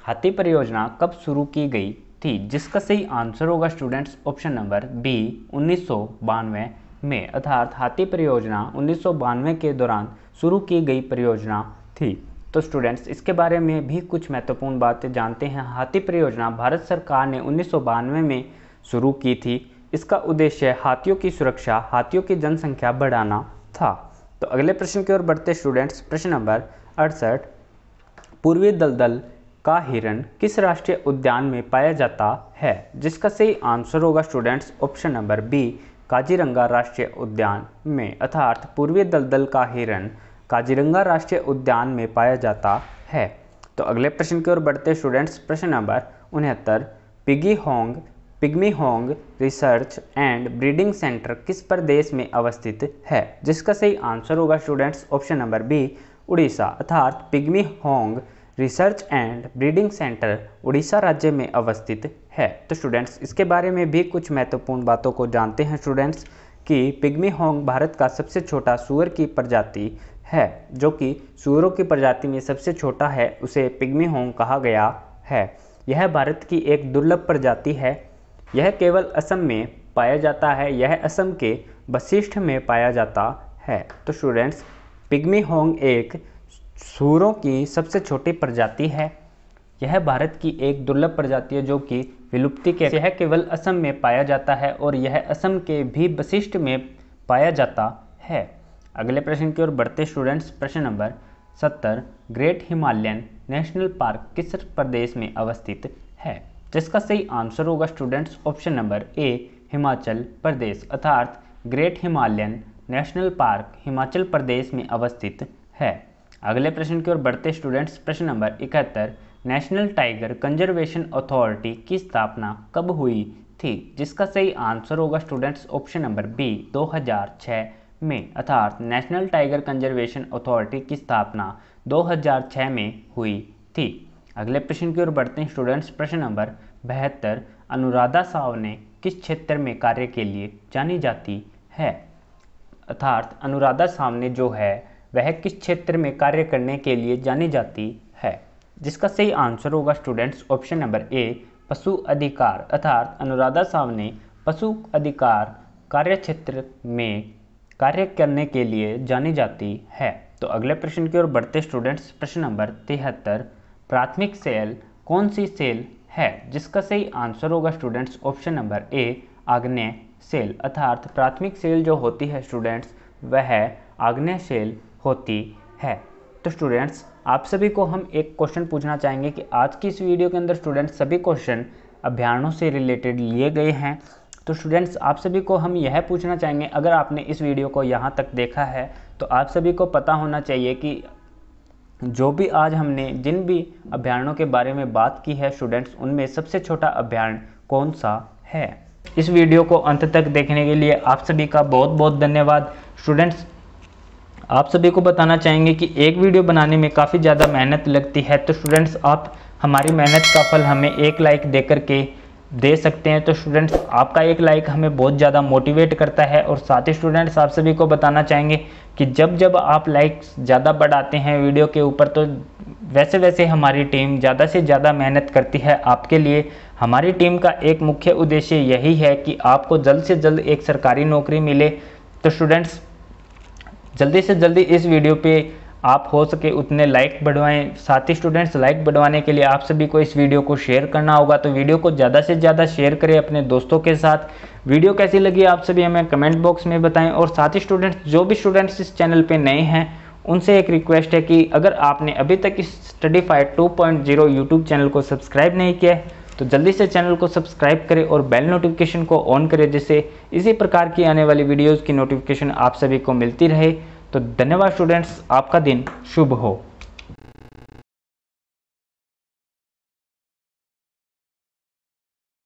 [SPEAKER 2] हाथी परियोजना कब शुरू की गई थी? जिसका सही आंसर होगा स्टूडेंट्स ऑप्शन नंबर बी, 1992 में। अर्थात हाथी परियोजना 1992 के दौरान शुरू की गई परियोजना थी। तो स्टूडेंट्स इसके बारे में भी कुछ महत्वपूर्ण बातें जानते हैं। हाथी परियोजना भारत सरकार ने 1992 में शुरू की थी। इसका उद्देश्य हाथियों की सुरक्षा, हाथियों की जनसंख्या बढ़ाना था। तो अगले प्रश्न की ओर बढ़ते स्टूडेंट्स। प्रश्न नंबर 68, पूर्वी दलदल का हिरण किस राष्ट्रीय उद्यान में पाया जाता है? जिसका सही आंसर होगा students option number B, Kaziranga राष्ट्रीय उद्यान में। अर्थात पूर्वी दलदल का हिरण काजीरंगा राष्ट्रीय उद्यान में पाया जाता है। तो अगले प्रश्न की ओर बढ़ते स्टूडेंट्स। प्रश्न number 69, pygmy hog research and breeding centre किस प्रदेश में अवस्थित है? जिसका सही आंसर होगा students option number B, Orissa. अर्थात pygmy hog research and breeding centre Orissa राज्य में अवस्थित है। तो स्टूडेंट्स इसके बारे में भी कुछ महत्वपूर्ण बातों को जानते हैं स्टूडेंट्स कि पिग्मी होंग भारत का सबसे छोटा सूअर की प्रजाति है। जो कि सूअरों की प्रजाति में सबसे छोटा है, उसे पिग्मी होंग कहा गया है। यह भारत की एक दुर्लभ प्रजाति है। यह केवल असम में पाया जाता है। यह असम के वशिष्ठ में पाया जाता है। तो स्टूडेंट्स पिग्मी होंग एक सूअरों की सबसे छोटी प्रजाति है। यह भारत की एक दुर्लभ प्रजाति है जो कि विलुप्ति के यह केवल असम में पाया जाता है और यह असम के भी वशिष्ठ में पाया जाता है। अगले प्रश्न की ओर बढ़ते स्टूडेंट्स। प्रश्न number 70, great Himalayan national park किस प्रदेश में अवस्थित है? जिसका सही आंसर होगा students option number A, Himachal Pradesh. अर्थात great Himalayan national park Himachal Pradesh में अवस्थित है। अगले प्रश्न की ओर बढ़ते स्टूडेंट्स। प्रश्न number 71, national tiger conservation authority की स्थापना कब हुई थी? जिसका सही आंसर होगा स्टूडेंट्स ऑप्शन नंबर बी, 2006 में अर्थात नेशनल टाइगर कंजर्वेशन अथॉरिटी की स्थापना 2006 में हुई थी। अगले प्रश्न की ओर बढ़ते हैं स्टूडेंट्स। प्रश्न नंबर 72, अनुराधा साव ने किस क्षेत्र में कार्य के लिए जानी जाती है? अर्थात अनुराधा साव ने जो है वह किस क्षेत्र में कार्य करने के लिए जानी जाती है? जिसका सही आंसर होगा स्टूडेंट्स ऑप्शन नंबर ए, पशु अधिकार। अर्थात अनुराधा साव ने पशु अधिकार कार्य क्षेत्र में कार्य करने के लिए जानी जाती है। तो अगले प्रश्न की ओर बढ़ते स्टूडेंट्स। प्रश्न नंबर 73, प्राथमिक सेल कौन सी सेल है? जिसका सही आंसर होगा स्टूडेंट्स ऑप्शन नंबर ए, आग्नेय सेल। अर्थात प्राथमिक सेल जो होती है स्टूडेंट्स वह आग्नेय सेल होती है। तो स्टूडेंट्स आप सभी को हम एक क्वेश्चन पूछना चाहेंगे कि आज की इस वीडियो के अंदर स्टूडेंट्स सभी क्वेश्चन अभ्यारणों से रिलेटेड लिए गए हैं। तो स्टूडेंट्स आप सभी को हम यह पूछना चाहेंगे, अगर आपने इस वीडियो को यहाँ तक देखा है तो आप सभी को पता होना चाहिए कि जो भी आज हमने जिन भी अभ्यारणों के बारे में बात की है स्टूडेंट्स, उनमें सबसे छोटा अभ्यारण्य कौन सा है। इस वीडियो को अंत तक देखने के लिए आप सभी का बहुत बहुत धन्यवाद। स्टूडेंट्स आप सभी को बताना चाहेंगे कि एक वीडियो बनाने में काफ़ी ज़्यादा मेहनत लगती है, तो स्टूडेंट्स आप हमारी मेहनत का फल हमें एक लाइक दे करके दे सकते हैं। तो स्टूडेंट्स आपका एक लाइक हमें बहुत ज़्यादा मोटिवेट करता है। और साथ ही स्टूडेंट्स आप सभी को बताना चाहेंगे कि जब जब आप लाइक्स ज़्यादा बढ़ाते हैं वीडियो के ऊपर, तो वैसे वैसे हमारी टीम ज़्यादा से ज़्यादा मेहनत करती है आपके लिए। हमारी टीम का एक मुख्य उद्देश्य यही है कि आपको जल्द से जल्द एक सरकारी नौकरी मिले। तो स्टूडेंट्स जल्दी से जल्दी इस वीडियो पे आप हो सके उतने लाइक बढ़वाएं। साथ ही स्टूडेंट्स लाइक बढ़वाने के लिए आप सभी को इस वीडियो को शेयर करना होगा। तो वीडियो को ज़्यादा से ज़्यादा शेयर करें अपने दोस्तों के साथ। वीडियो कैसी लगी आप सभी हमें कमेंट बॉक्स में बताएं। और साथ ही स्टूडेंट्स जो भी स्टूडेंट्स इस चैनल पे नए हैं उनसे एक रिक्वेस्ट है कि अगर आपने अभी तक इस स्टडीफाइड 2.0 यूट्यूब चैनल को सब्सक्राइब नहीं किया है तो जल्दी से चैनल को सब्सक्राइब करें और बेल नोटिफिकेशन को ऑन करें, जिससे इसी प्रकार की आने वाली वीडियोज़ की नोटिफिकेशन आप सभी को मिलती रहे। तो धन्यवाद स्टूडेंट्स, आपका दिन शुभ हो।